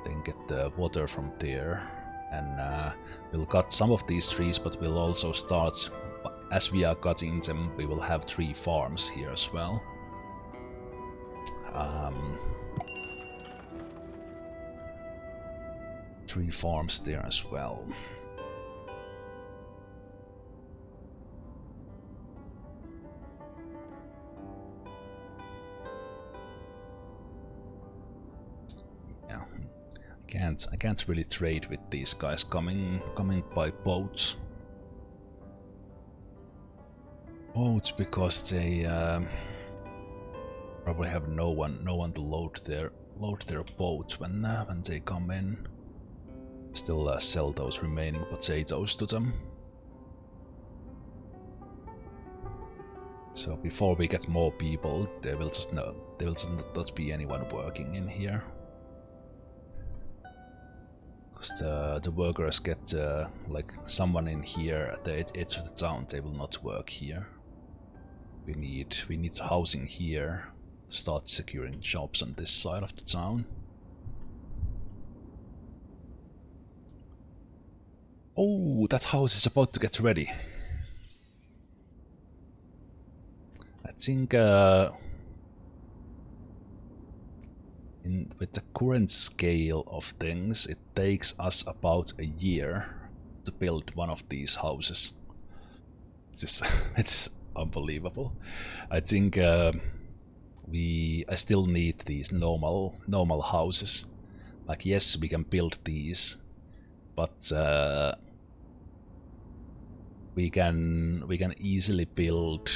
Then get the water from there. And we'll cut some of these trees, but we'll also start, as we are cutting them, we will have 3 farms here as well. 3 farms there as well. I can't really trade with these guys coming by boat. Boats because they probably have no one to load their boats when they come in. Still sell those remaining potatoes to them. So before we get more people, there will just not be anyone working in here. Because the workers get like someone in here at the edge of the town, they will not work here. We need housing here to start securing jobs on this side of the town. Oh, that house is about to get ready. I think with the current scale of things, it takes us about a year to build one of these houses. It's unbelievable. I think I still need these normal houses. Like, yes, we can build these, but we can easily build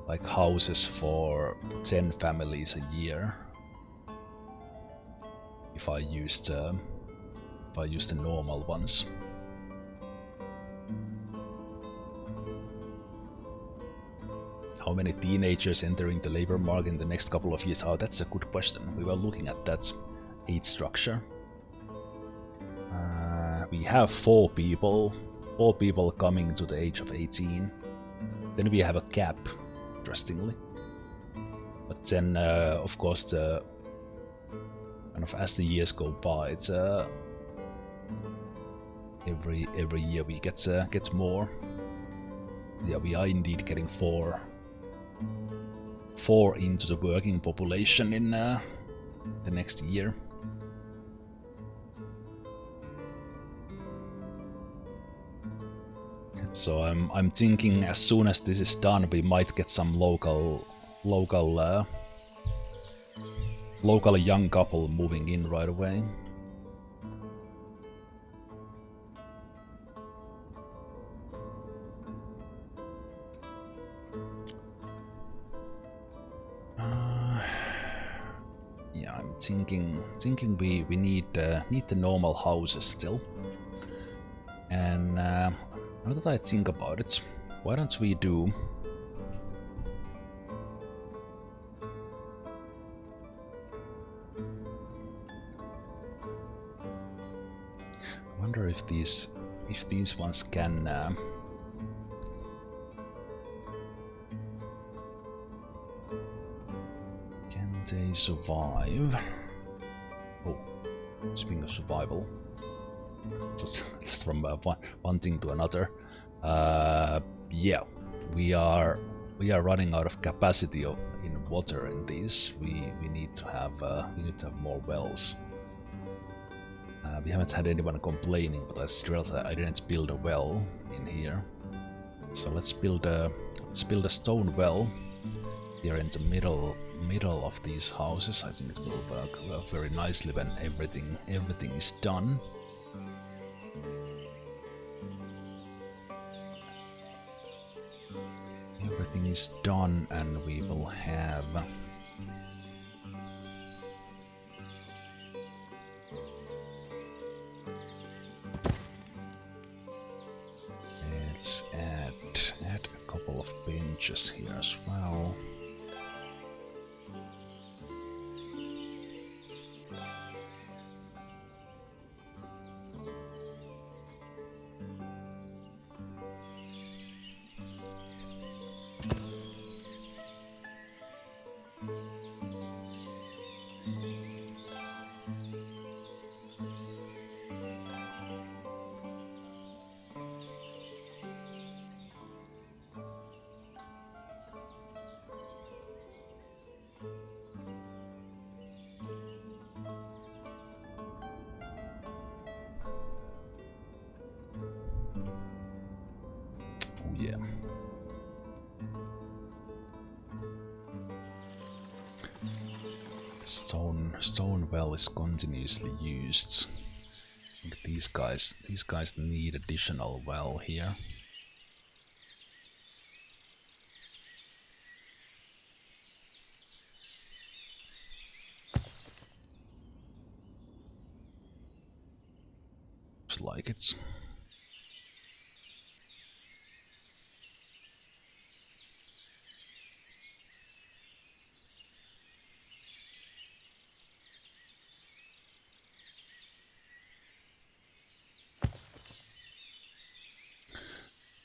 like houses for 10 families a year if I use the normal ones. How many teenagers entering the labor market in the next couple of years? Oh, that's a good question. We were looking at that age structure. We have 4 people coming to the age of 18. Then we have a cap, interestingly. But then, of course, the kind of as the years go by, it's every year we get more. Yeah, we are indeed getting 4 into the working population in the next year. So I'm thinking as soon as this is done, we might get some local young couple moving in right away. Yeah, I'm thinking we need the normal houses still. And now that I think about it, why don't we do? I wonder if these ones can they survive? Oh, speaking of survival, just from one thing to another. Yeah, we are running out of capacity in water in these. We need to have more wells. We haven't had anyone complaining, but I realized I didn't build a well in here. So let's build a stone well here in the middle of these houses. I think it will work very nicely when everything is done. Everything is done, and we will have let's add a couple of benches here as well. Yeah. Stone well is continuously used. I think these guys need additional well here. Looks like it's.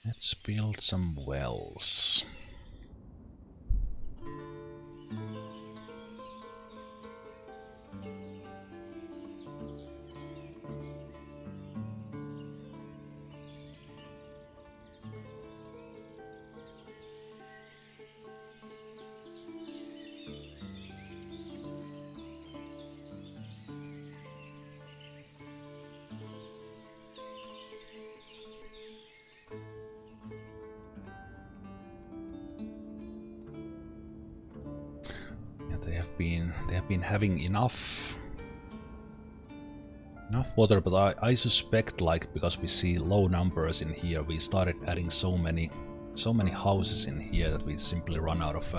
Let's build some wells. They have been having enough water, but I suspect, like, because we see low numbers in here, we started adding so many houses in here that we simply run out of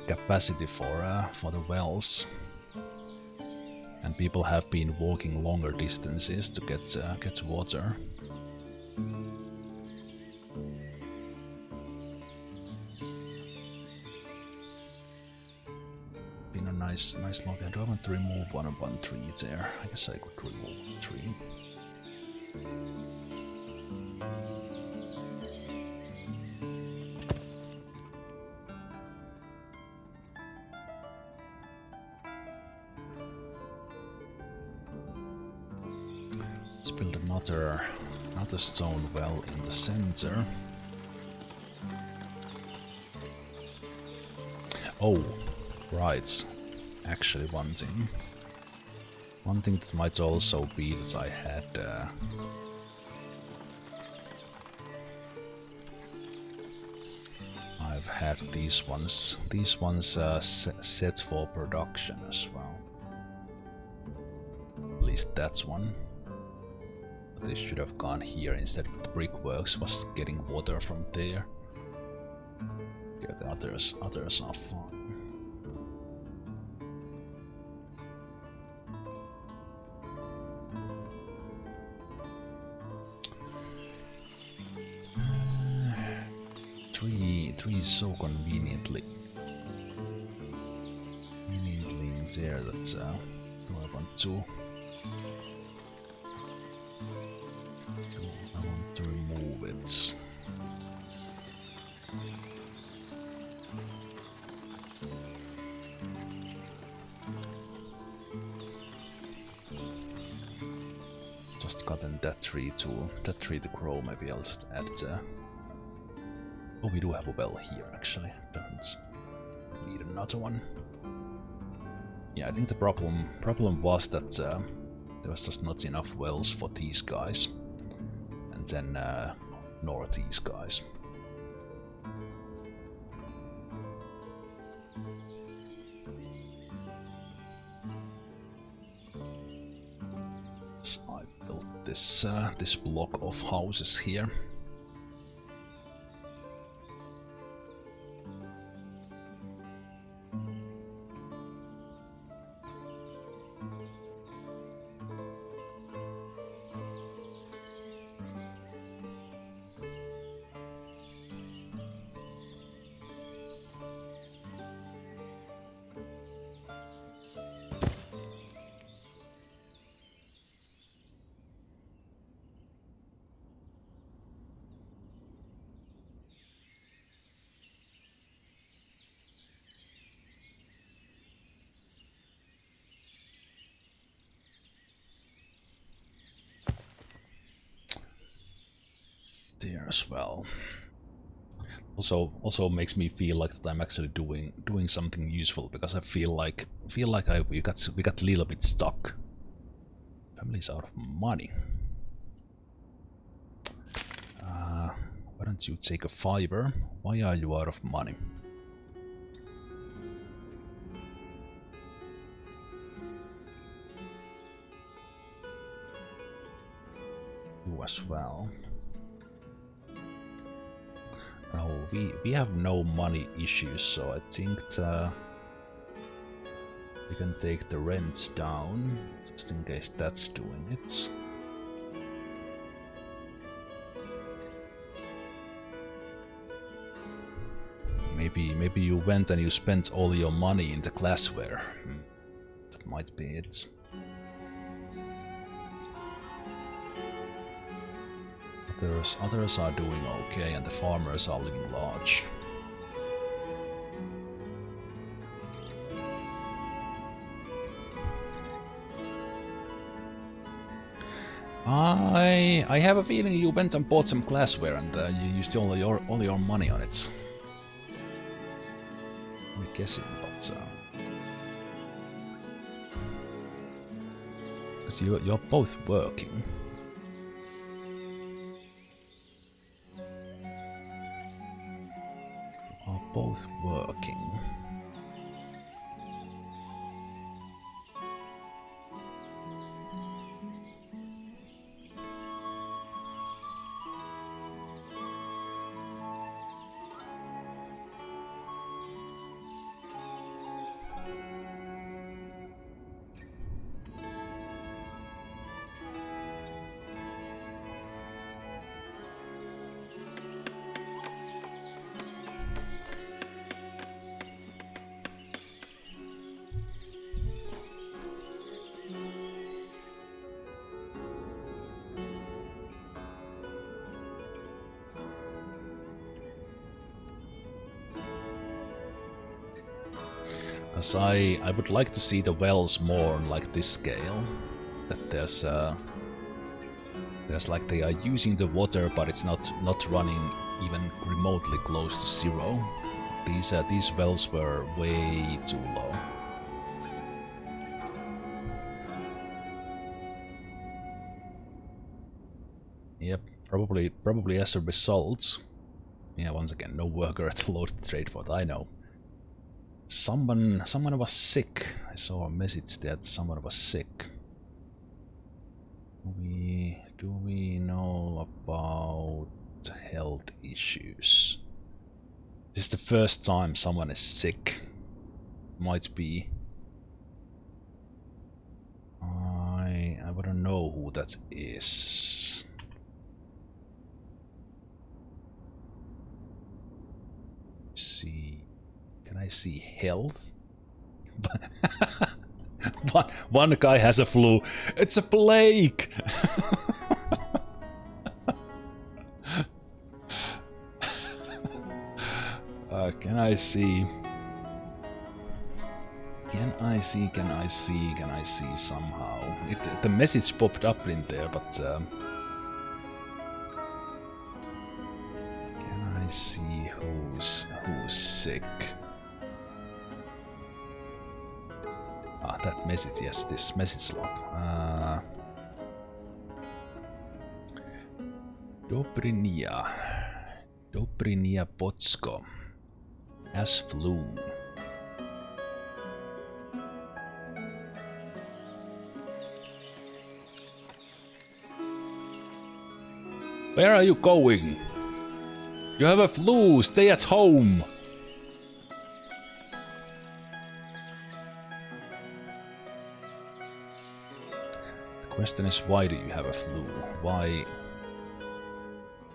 capacity for the wells, and people have been walking longer distances to get water. Nice log. Do I want to remove one tree there? I guess I could remove a tree. Let's build another stone well in the center. Oh, right. Actually, one thing that might also be that I had I've had these ones. These ones set for production as well. At least that's one. But they should have gone here instead. The brickworks was getting water from there. Yeah, the others are fine. Three is so conveniently in there that do I want to remove it. Just gotten that tree to grow. Maybe I'll just add oh, we do have a well here, actually. Don't need another one. Yeah, I think the problem was that there was just not enough wells for these guys, and then nor these guys. So I built this block of houses here. There as well. Also makes me feel like that I'm actually doing something useful, because I feel like we got a little bit stuck. Family's out of money. Why don't you take a fiver? Why are you out of money? You as well. Well, we have no money issues, so I think we can take the rents down, just in case that's doing it. Maybe you went and you spent all your money in the glassware. That might be it. Others are doing okay, and the farmers are living large. I have a feeling you went and bought some glassware, and you used all your money on it. I'm guessing, but because you're both working. Both working. As I would like to see the wells more on like this scale, that there's like they are using the water, but it's not running even remotely close to zero. These wells were way too low. Yep, probably as a result, Yeah, once again, no worker at the loaded trade port, I know. Someone was sick. I saw a message that someone was sick. Do we know about health issues? This is the first time someone is sick. Might be. I wouldn't know who that is. See, can I see health? One guy has a flu. It's a plague. Can I see? Can I see somehow? The message popped up in there, but can I see who's sick? Ah, that message, yes, this message log. Dobrinia Botsko has flu. Where are you going? You have a flu, stay at home. The question is, why do you have a flu? Why?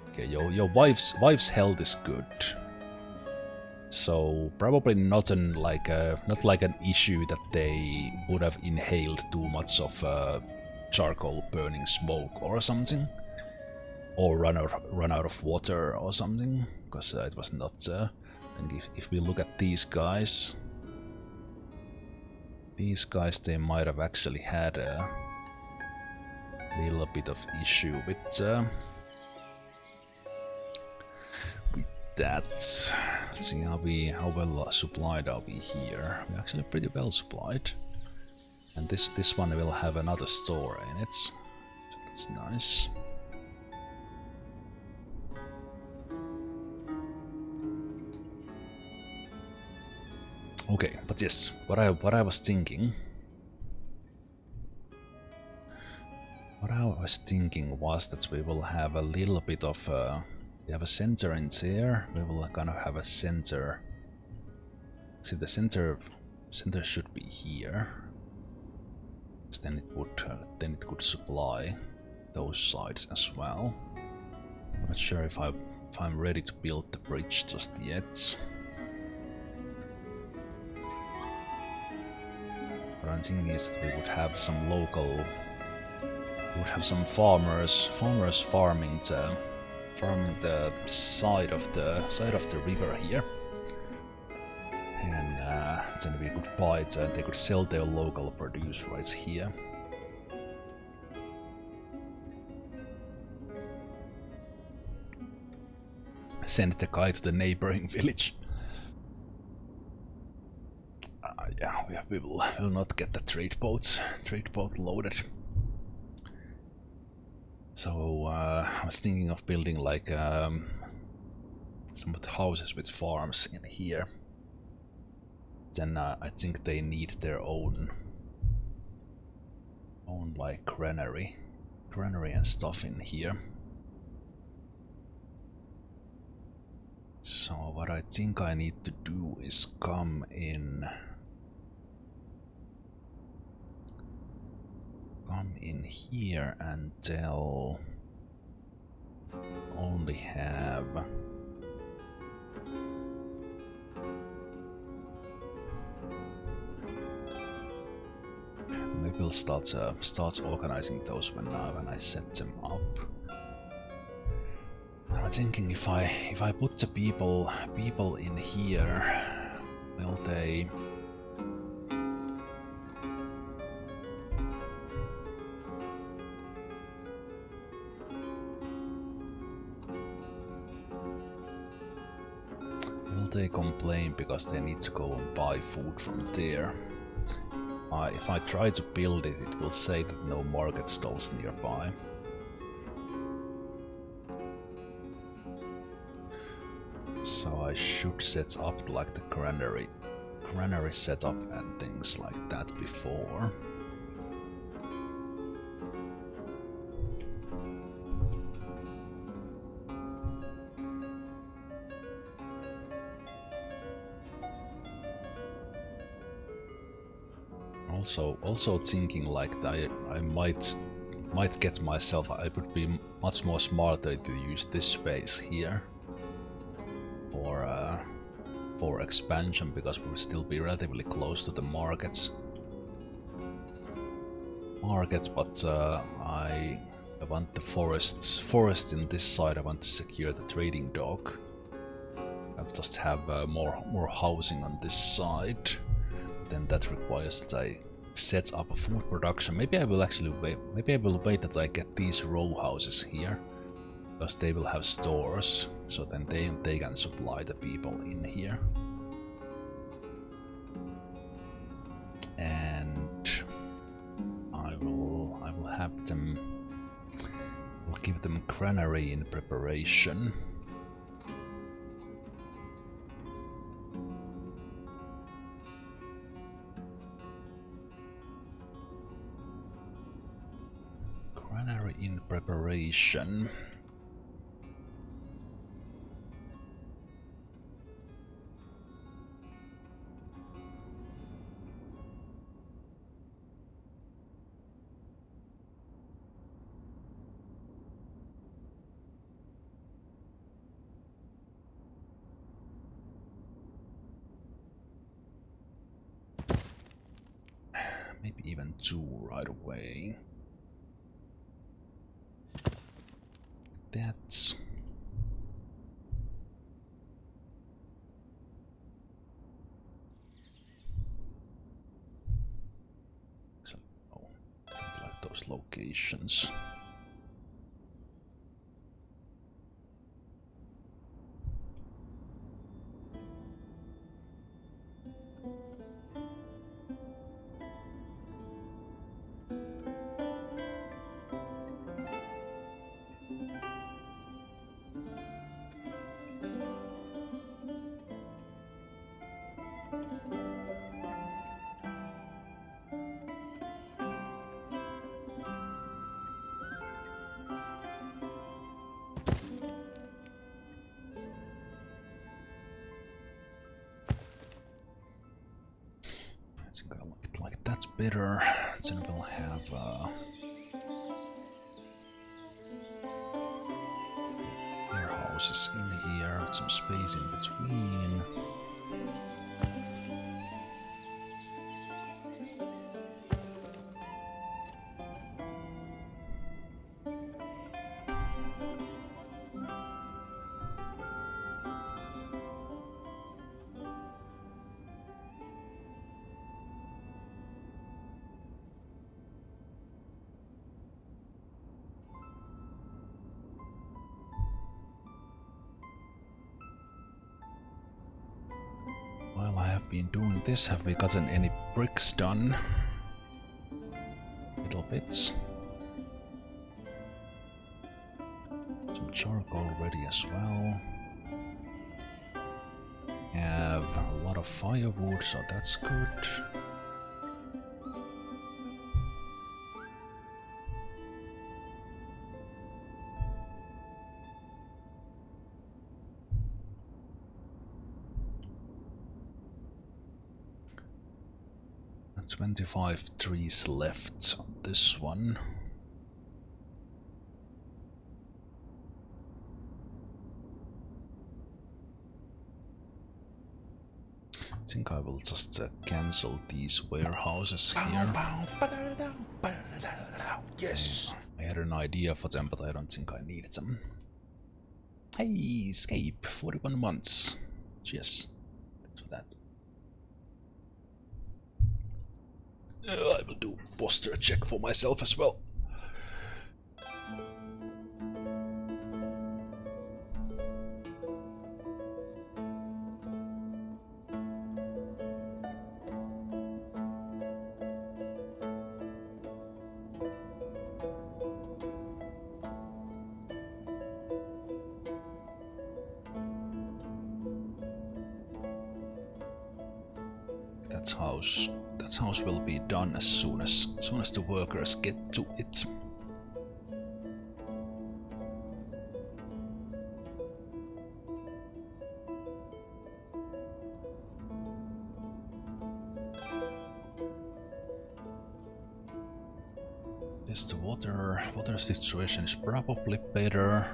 Okay, your wife's health is good. So probably not like an issue that they would have inhaled too much of charcoal burning smoke or something, or run out of water or something, because it was not. And if we look at these guys, they might have actually had a little bit of issue with that. Let's see how well supplied are we here. We're actually pretty well supplied, and this one will have another store in it, so that's nice. Okay, but yes, what I was thinking. What I was thinking was that we will have a little bit of we have a center in there. We will kind of have a center. See, the center should be here. Then it could supply those sides as well. I'm not sure if I'm ready to build the bridge just yet. What I'm thinking is that we would have some local. We would have some farmers farming the side of the river here, and then we could buy it. They could sell their local produce right here. Send the guy to the neighboring village. Yeah, we will not get the trade boat loaded. So I was thinking of building like some of the houses with farms in here. Then I think they need their own like granary and stuff in here. So what I think I need to do is come in here and they'll only have maybe we'll start organizing those when I set them up. I'm thinking if I put the people in here, will they? They complain because they need to go and buy food from there. If I try to build it, it will say that no market stalls nearby. So I should set up like the granary setup and things like that before. Also thinking like that I might get myself. I would be much more smarter to use this space here for expansion, because we'll still be relatively close to the markets. But I want the forest in this side. I want to secure the trading dock. I'll just have more housing on this side. Then that requires that I set up a food production. Maybe I will actually wait. Maybe I will wait that I get these row houses here, because they will have stores. So then they can supply the people in here. And I will have them. I'll give them granary in preparation. Granary in preparation. Maybe even 2 right away. That's... So, oh, don't like those locations. I think I like that's better. Then we'll have warehouses in here, with some space in between. While I have been doing this, have we gotten any bricks done? Little bits. Some charcoal ready as well. Have a lot of firewood, so that's good. And 25 trees left on this one. I think I will just cancel these warehouses here. Yes! I had an idea for them, but I don't think I need them. Hey, escape! 41 months. Yes. Thanks for that. I will do posture check for myself as well. That house will be done as soon as the workers get to it. This the water situation is probably better.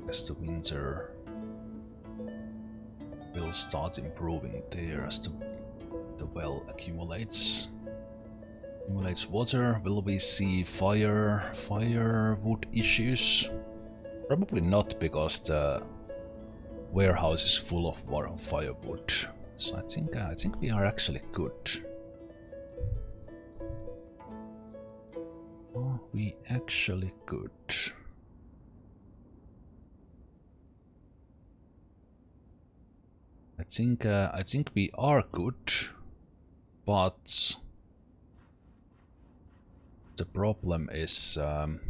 As the winter will start improving there as the well accumulates water. Will we see firewood issues? Probably not, because the warehouse is full of firewood. So I think we are actually good. Are we actually good? I think we are good, but the problem is the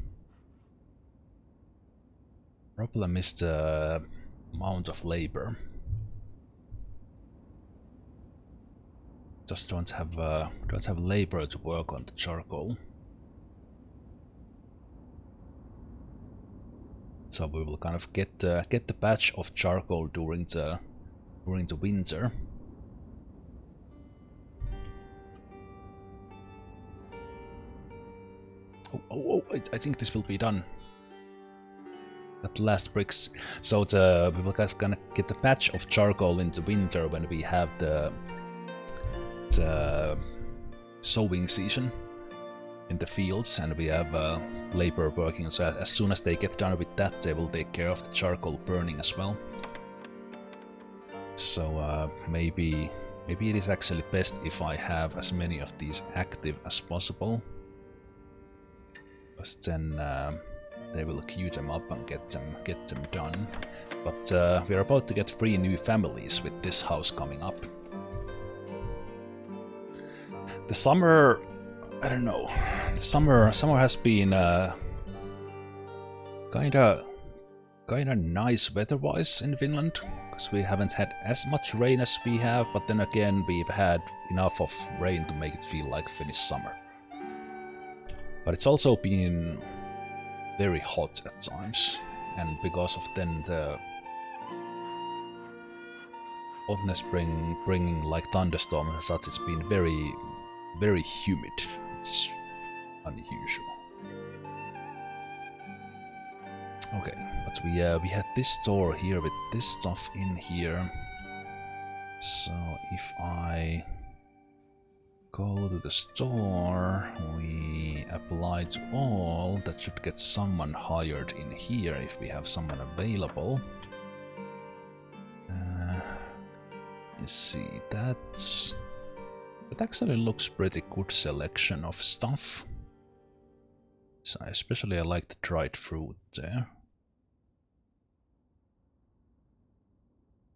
amount of labor. Just don't have labor to work on the charcoal. So we will kind of get the batch of charcoal during the winter. I think this will be done. At last bricks. So we will gonna get the patch of charcoal in the winter when we have the sowing season in the fields, and we have labor working. So as soon as they get done with that, they will take care of the charcoal burning as well. So maybe it is actually best if I have as many of these active as possible, because then they will queue them up and get them done. But we are about to get 3 new families with this house coming up. The summer, I don't know. The summer has been kinda nice weather-wise in Finland, because we haven't had as much rain as we have. But then again, we've had enough of rain to make it feel like Finnish summer. But it's also been very hot at times, and because of then the hotness bringing like thunderstorms and such, it's been very, very humid, which is unusual. Okay, but we had this store here with this stuff in here. So if I go to the store, we apply to all. That should get someone hired in here if we have someone available. Let's see, that actually looks pretty good selection of stuff. So especially I like the dried fruit there.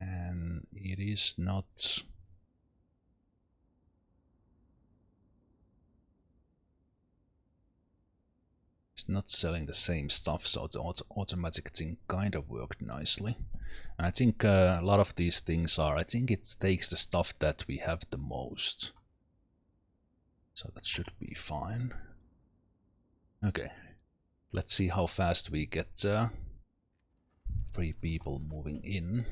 And it is not... It's not selling the same stuff, so the automatic thing kind of worked nicely. And I think a lot of these things are... I think it takes the stuff that we have the most. So that should be fine. Okay, let's see how fast we get 3 people moving in.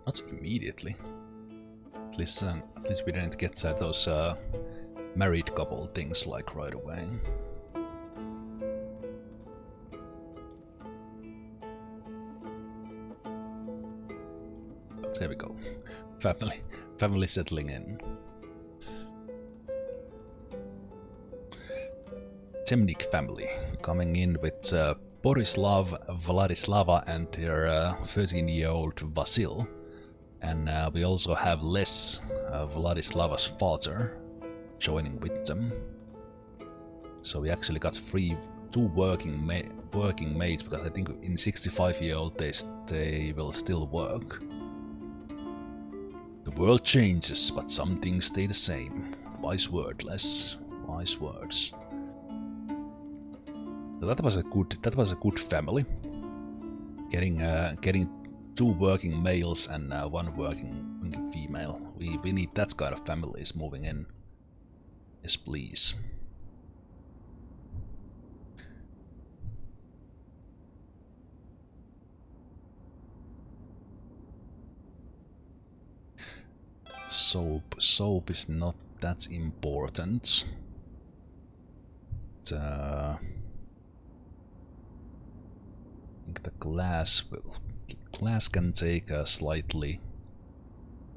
Not immediately. At least we didn't get those married couple things like right away. But there we go. Family settling in. Temnik family coming in with Borislav, Vladislava, and their 13-year-old Vasil. And we also have Les, Vladislava's father, joining with them. So we actually got two working maids, because I think in 65-year-old they will still work. The world changes, but some things stay the same. Wise word, Les. Wise words. So that was a good family. Getting two working males and one working female. We need that kind of families moving in. Yes, please. Soap is not that important. I think the glass can take slightly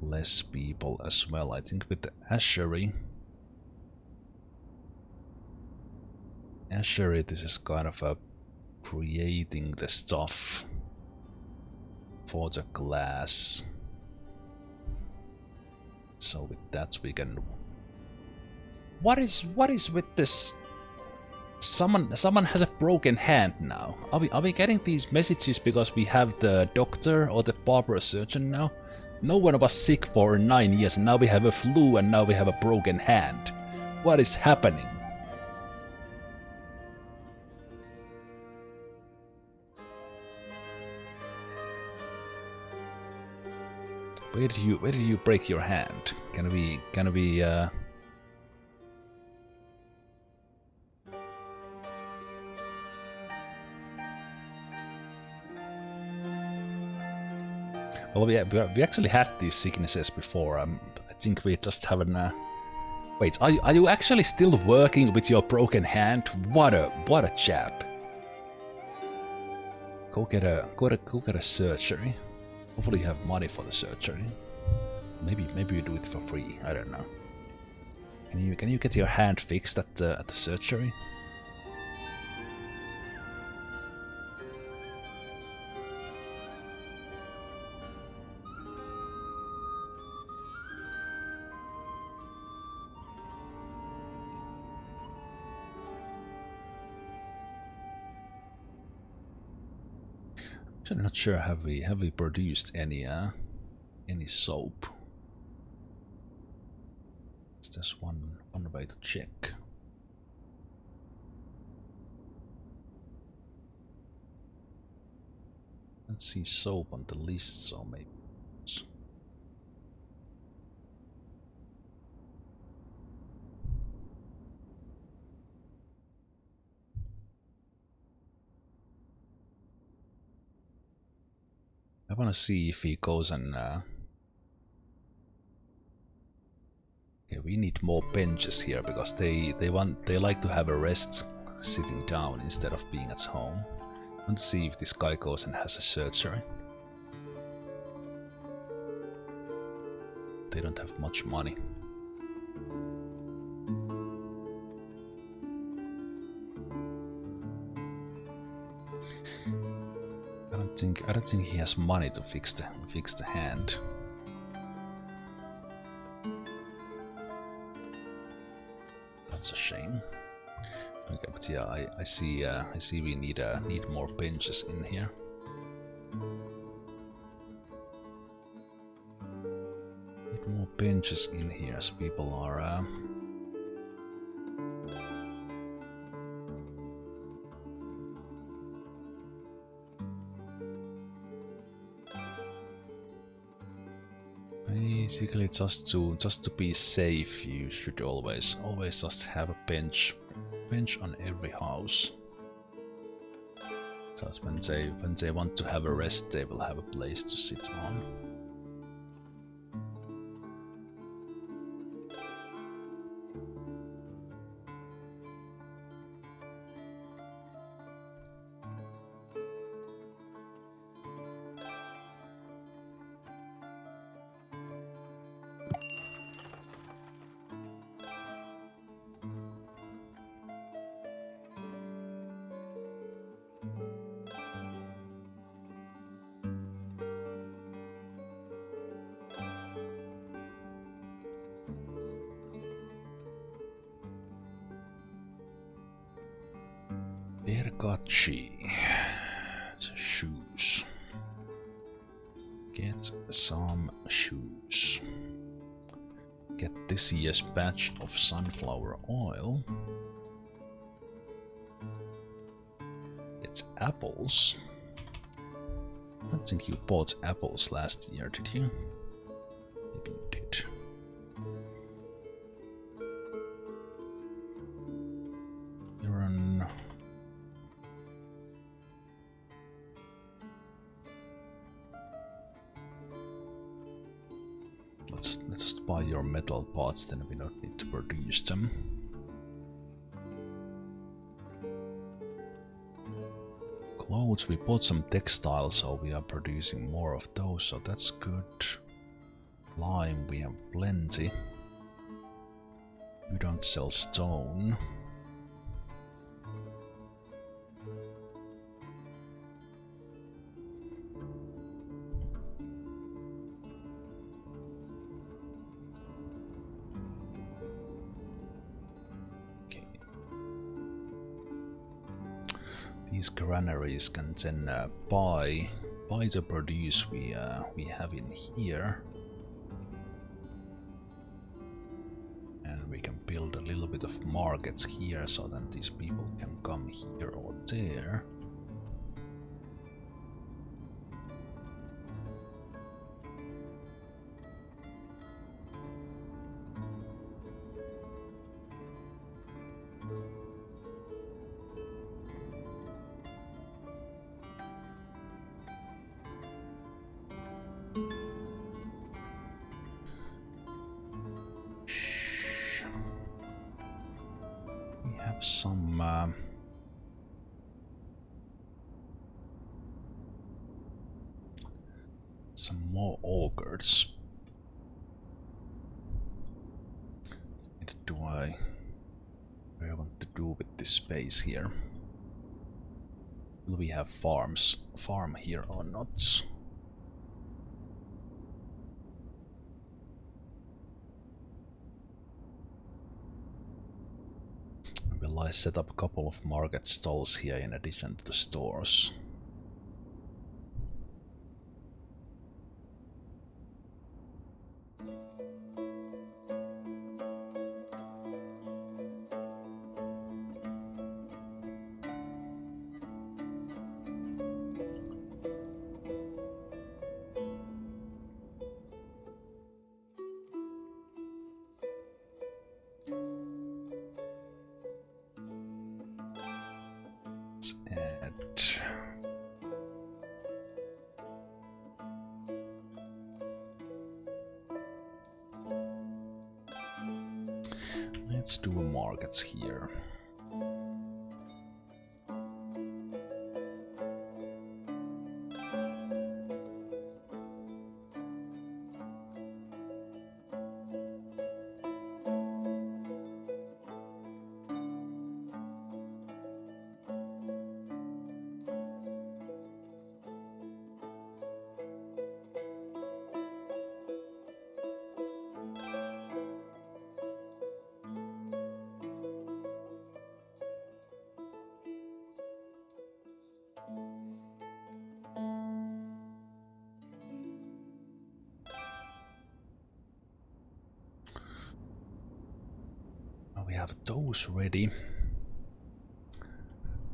less people as well. I think with the ashery, this is kind of creating the stuff for the glass. So with that we can... What is with this? Someone has a broken hand now. Are we getting these messages because we have the doctor or the barber surgeon now? No one was sick for 9 years and now we have a flu and now we have a broken hand. What is happening? Where did you break your hand? Can we Well, we actually had these sicknesses before. I think we just haven't. Wait, are you actually still working with your broken hand? What a chap! Go get a surgery. Hopefully you have money for the surgery. Maybe you do it for free. I don't know. Can you get your hand fixed at the surgery? I'm not sure. Have we produced any soap? Is this one way to check? Let's see soap on the list, so maybe. I want to see if he goes and. Okay, we need more benches here because they like to have a rest sitting down instead of being at home. I want to see if this guy goes and has a surgery. They don't have much money. I don't think he has money to fix the hand. That's a shame. Okay, but yeah, I see we need more benches in here. Need more benches in here as people are basically just to be safe. You should always just have a bench on every house. So when they want to have a rest, they will have a place to sit on. Ergachi. Shoes. Get some shoes. Get this year's batch of sunflower oil. It's apples. I don't think you bought apples last year, did you? Maybe you did. You're on... Let's buy your metal parts, then we don't need to produce them. Clothes, we bought some textiles, so we are producing more of those, so that's good. Lime, we have plenty. We don't sell stone. These granaries can then buy the produce we have in here, and we can build a little bit of markets here so that these people can come here or there. Some more augurs. What do I want to do with this space here? Will we have farm here or not? Will I set up a couple of market stalls here in addition to the stores? Let's do markets here. We have those ready,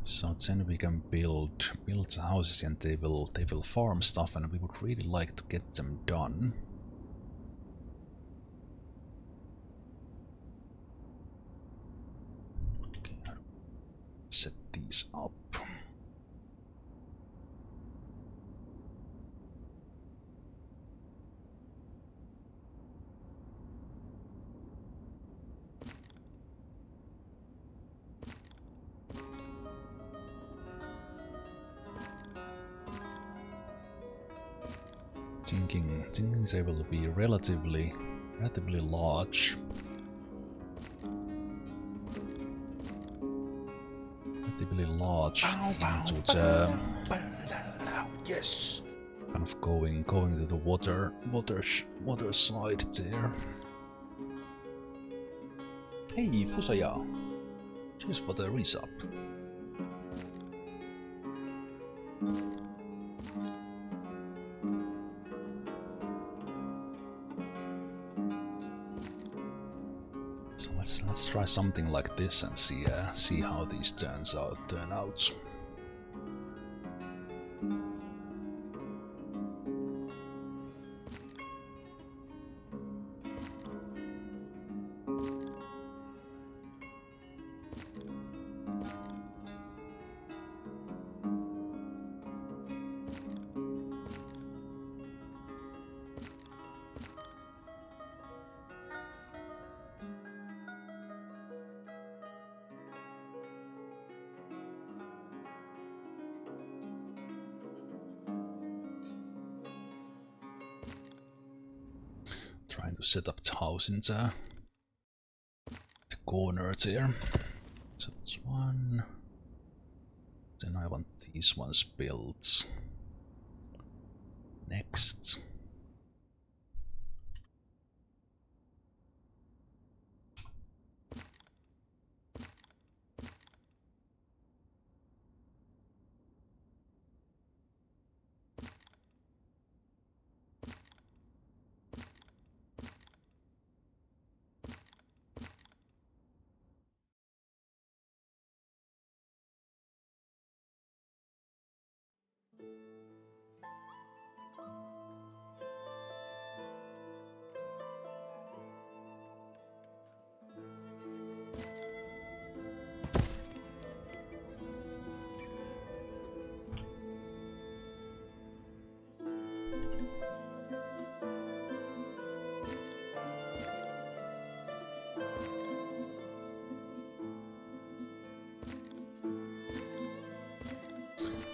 so then we can build the houses, and they will farm stuff, and we would really like to get them done. Okay, set these up. Thinking they will be relatively large. Relatively large into the yes, kind of going to the water side there. Hey Fusaya, cheers for the resub. So let's try something like this and see how these turn out. Trying to set up the house in the corner there. So that's one. Then I want these ones built. Next.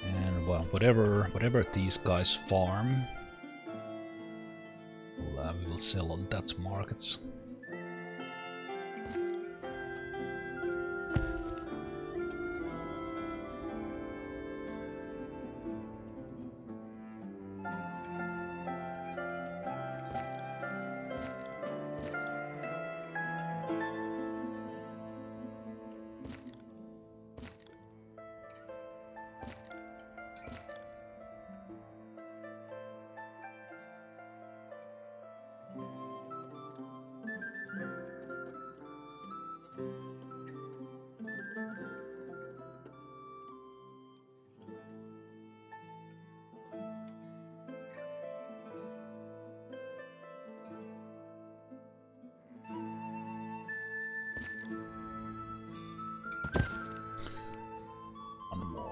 And well, whatever these guys farm, we will sell on that market. One more.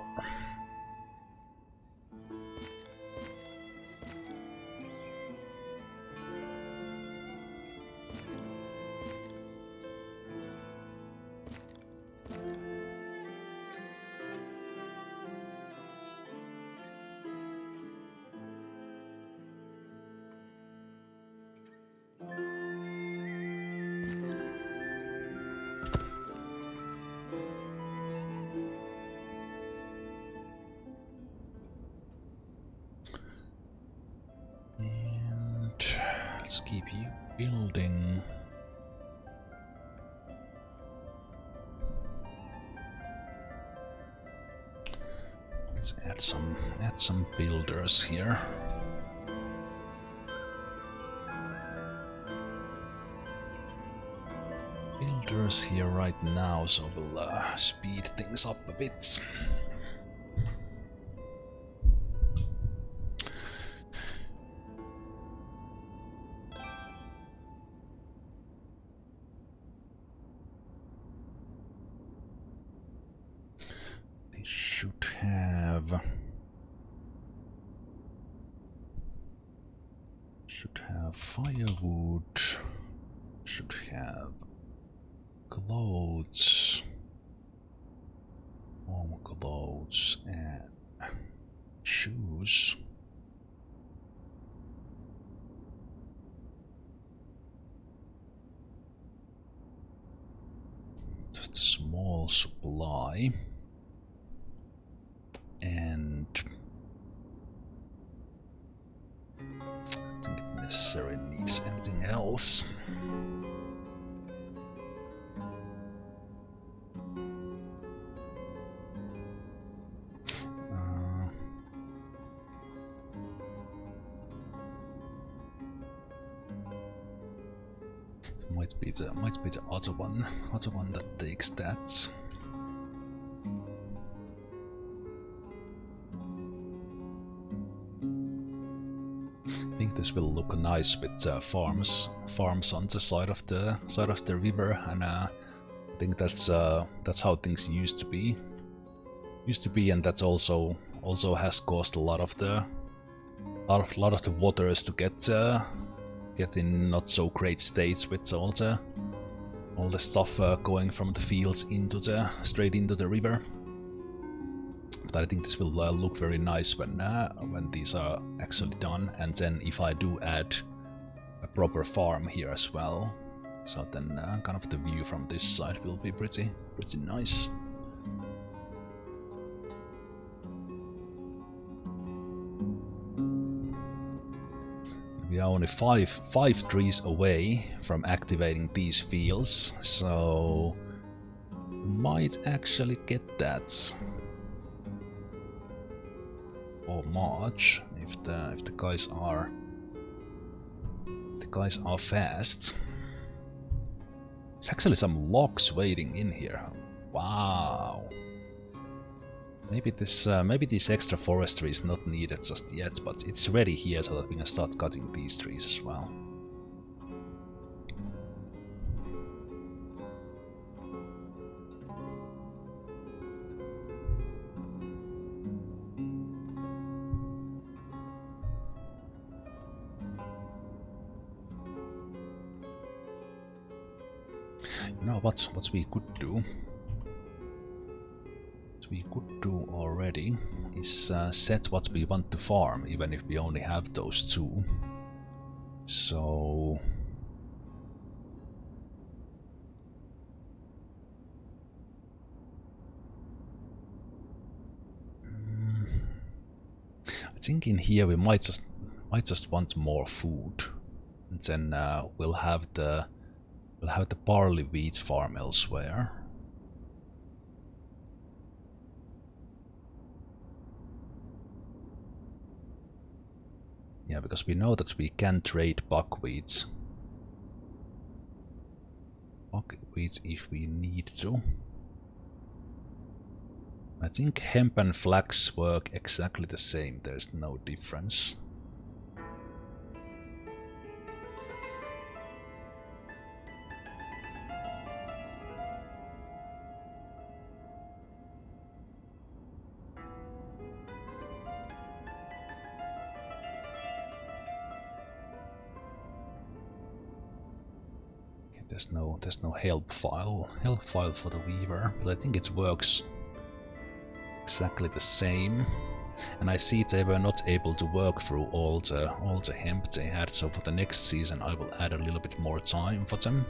Let's keep you building. Let's add some builders here. Builders here right now, so we'll speed things up a bit. Should have firewood, should have clothes, warm clothes and shoes. Just a small supply. And I think it necessarily needs anything else. It might be the other one that takes that. I think this will look nice with farms on the side of the river, and I think that's how things used to be, and that also has caused a lot of the waters to get in not so great states with all the stuff going from the fields straight into the river. But I think this will look very nice when these are actually done. And then if I do add a proper farm here as well, so then kind of the view from this side will be pretty nice. We are only five trees away from activating these fields, so we might actually get that. Or March, if the guys are fast. There's actually some logs waiting in here. Wow. Maybe this extra forestry is not needed just yet, but it's ready here so that we can start cutting these trees as well. You know what we could do? What we could do already is set what we want to farm, even if we only have those two. So I think in here we might just want more food, and then we'll have the barley wheat farm elsewhere. Yeah, because we know that we can trade buckwheat if we need to. I think hemp and flax work exactly the same, there's no difference. There's no help file for the weaver, but I think it works exactly the same. And I see they were not able to work through all the hemp they had, so for the next season I will add a little bit more time for them.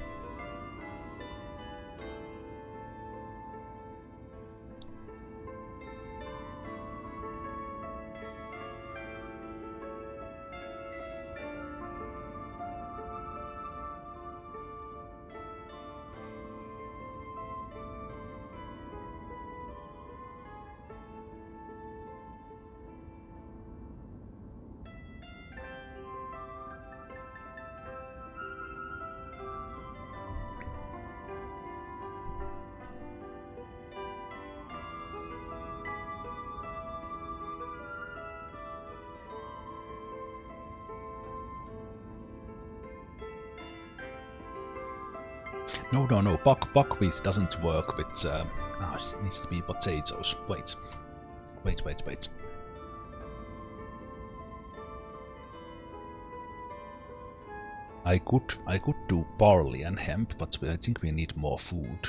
No, buckwheat doesn't work with... it needs to be potatoes. Wait. I could do barley and hemp, but I think we need more food.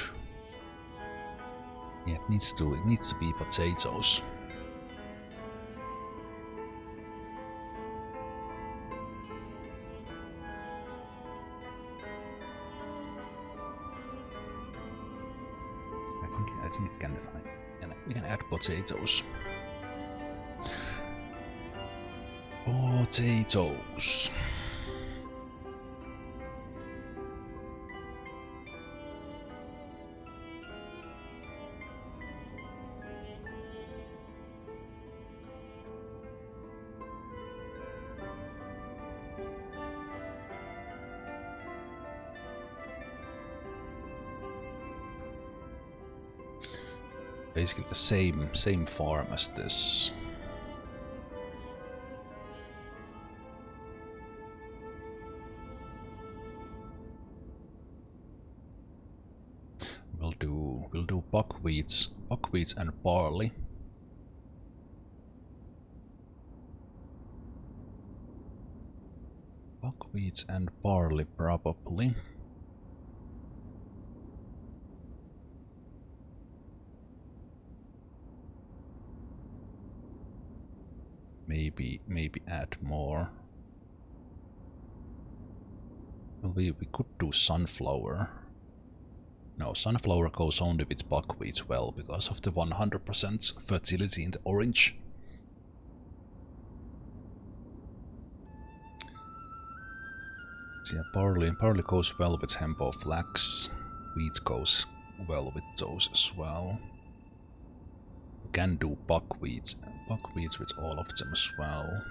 Yeah, it needs to be potatoes. I think it can. We can add potatoes. Potatoes. Basically the same farm as this. We'll do buckwheats and barley. Buckwheats and barley probably. Maybe add more. Well, we could do sunflower. No, sunflower goes only with buckwheat well because of the 100% fertility in the orange. So yeah, barley goes well with hemp or flax. Wheat goes well with those as well. We can do buckwheat with all of them as well.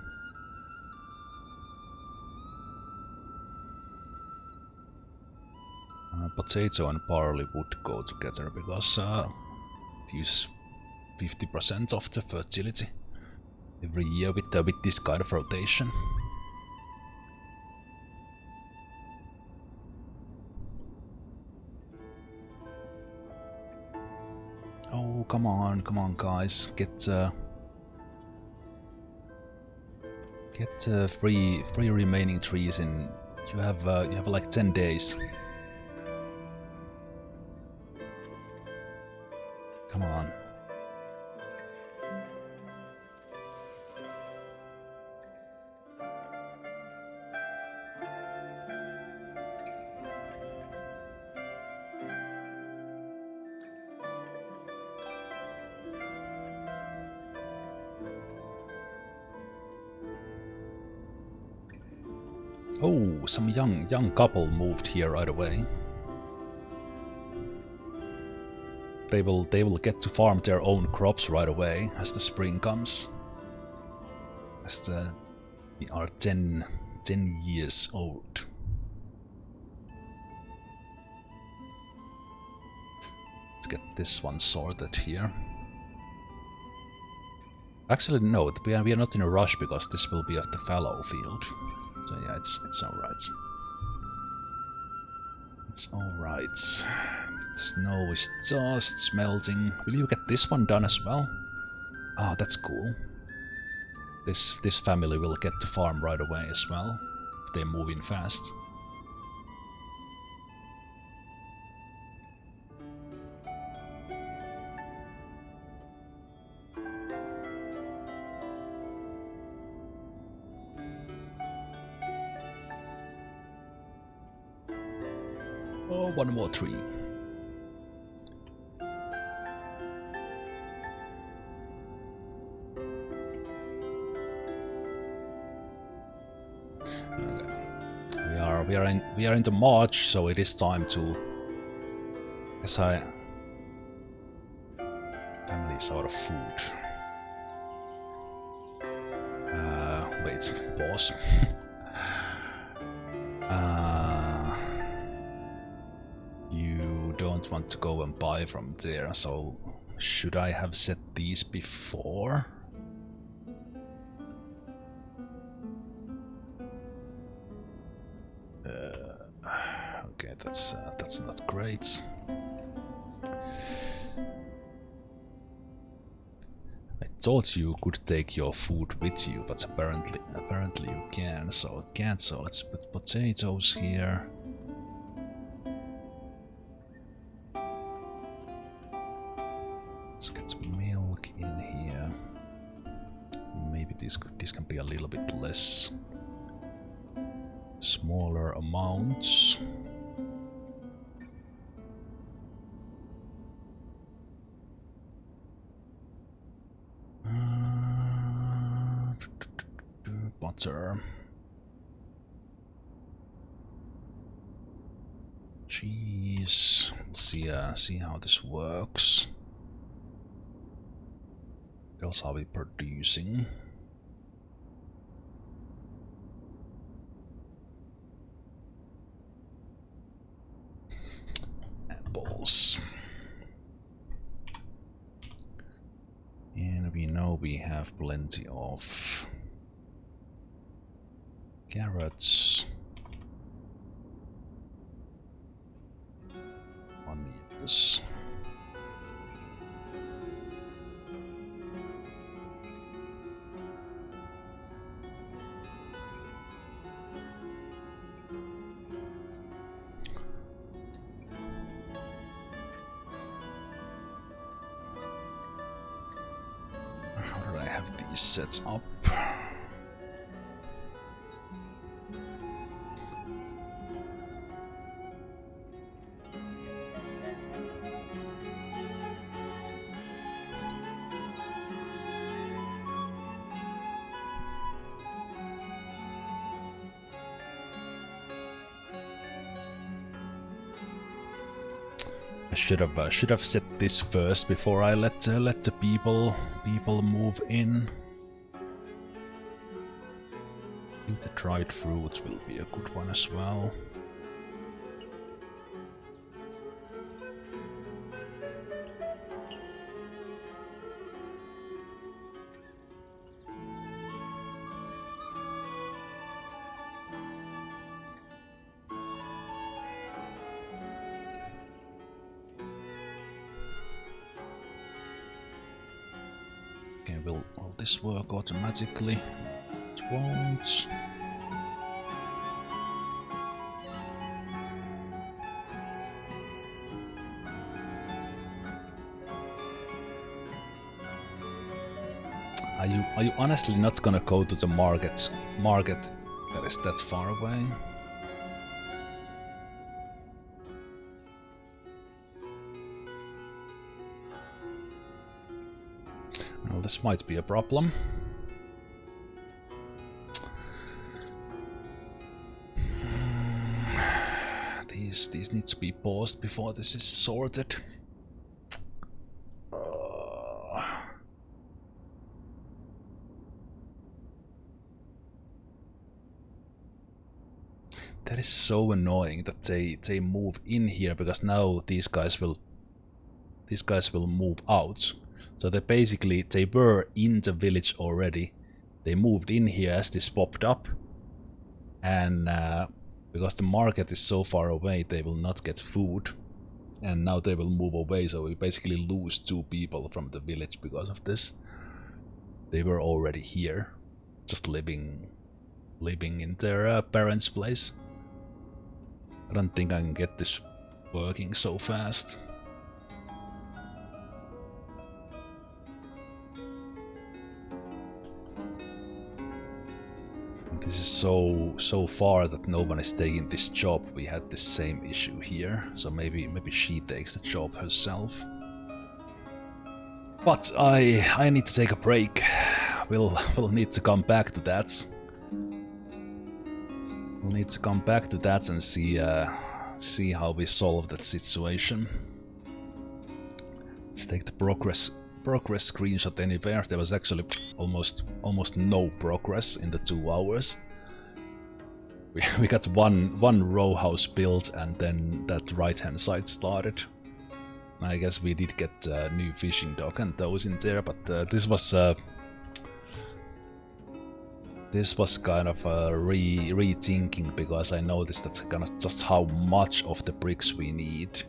Potato and barley would go together because it uses 50% of the fertility every year with this kind of rotation. Oh, come on, guys, get three remaining trees in. You have like 10 days. Come on. Oh, some young couple moved here right away. They will get to farm their own crops right away as the spring comes. As we are 10 years old. Let's get this one sorted here. Actually, no, we are not in a rush because this will be of the fallow field. So yeah, it's alright. It's alright. Snow is just melting. Will you get this one done as well? Ah, that's cool. This family will get to farm right away as well, if they move in fast. Oh, one more tree. Okay. We are into March, so it is time to. Guess family is out of food. Wait, pause. You don't want to go and buy from there, so should I have set these before? Okay, that's not great. I thought you could take your food with you, but apparently you can. So it can't. So let's put potatoes here. Let's get some milk in here. Maybe this can be a little bit less. Smaller amounts. Butter. Cheese. Let's see how this works. What else are we producing? Apples. we have plenty of carrots, onions. How do I have these sets up? I should have set this first before I let the people move in. I think the dried fruit will be a good one as well. Okay, will this work automatically? It won't. Are you honestly not gonna go to the market that is that far away? Well, this might be a problem. These need to be paused before this is sorted. That is so annoying that they move in here, because now these guys will move out. So they were in the village already. They moved in here as this popped up, and because the market is so far away, they will not get food, and now they will move away. So we basically lose 2 people from the village because of this. They were already here, just living in their parents' place. I don't think I can get this working so fast. This is so far that no one is taking this job. We had the same issue here, so maybe she takes the job herself. But I need to take a break. We'll need to come back to that. We'll need to come back to that and see how we solve that situation. Let's take the progress screenshot anywhere. There was actually almost no progress in the 2 hours. We got one row house built, and then that right hand side started. I guess we did get a new fishing dock and those in there, but this was kind of a rethinking, because I noticed that kind of just how much of the bricks we need.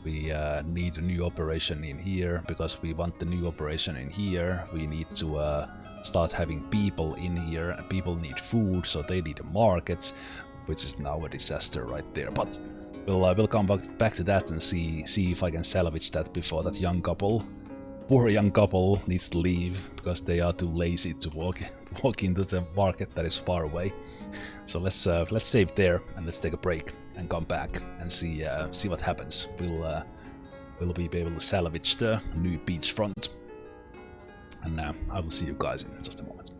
We need a new operation in here. Because we want the new operation in here, we need to start having people in here. People need food, so they need a market, which is now a disaster right there. But we'll come back to that and see if I can salvage that before that poor young couple needs to leave, because they are too lazy to walk into the market that is far away. So let's save there, and let's take a break and come back and see what happens. Will we be able to salvage the new beachfront? And I will see you guys in just a moment.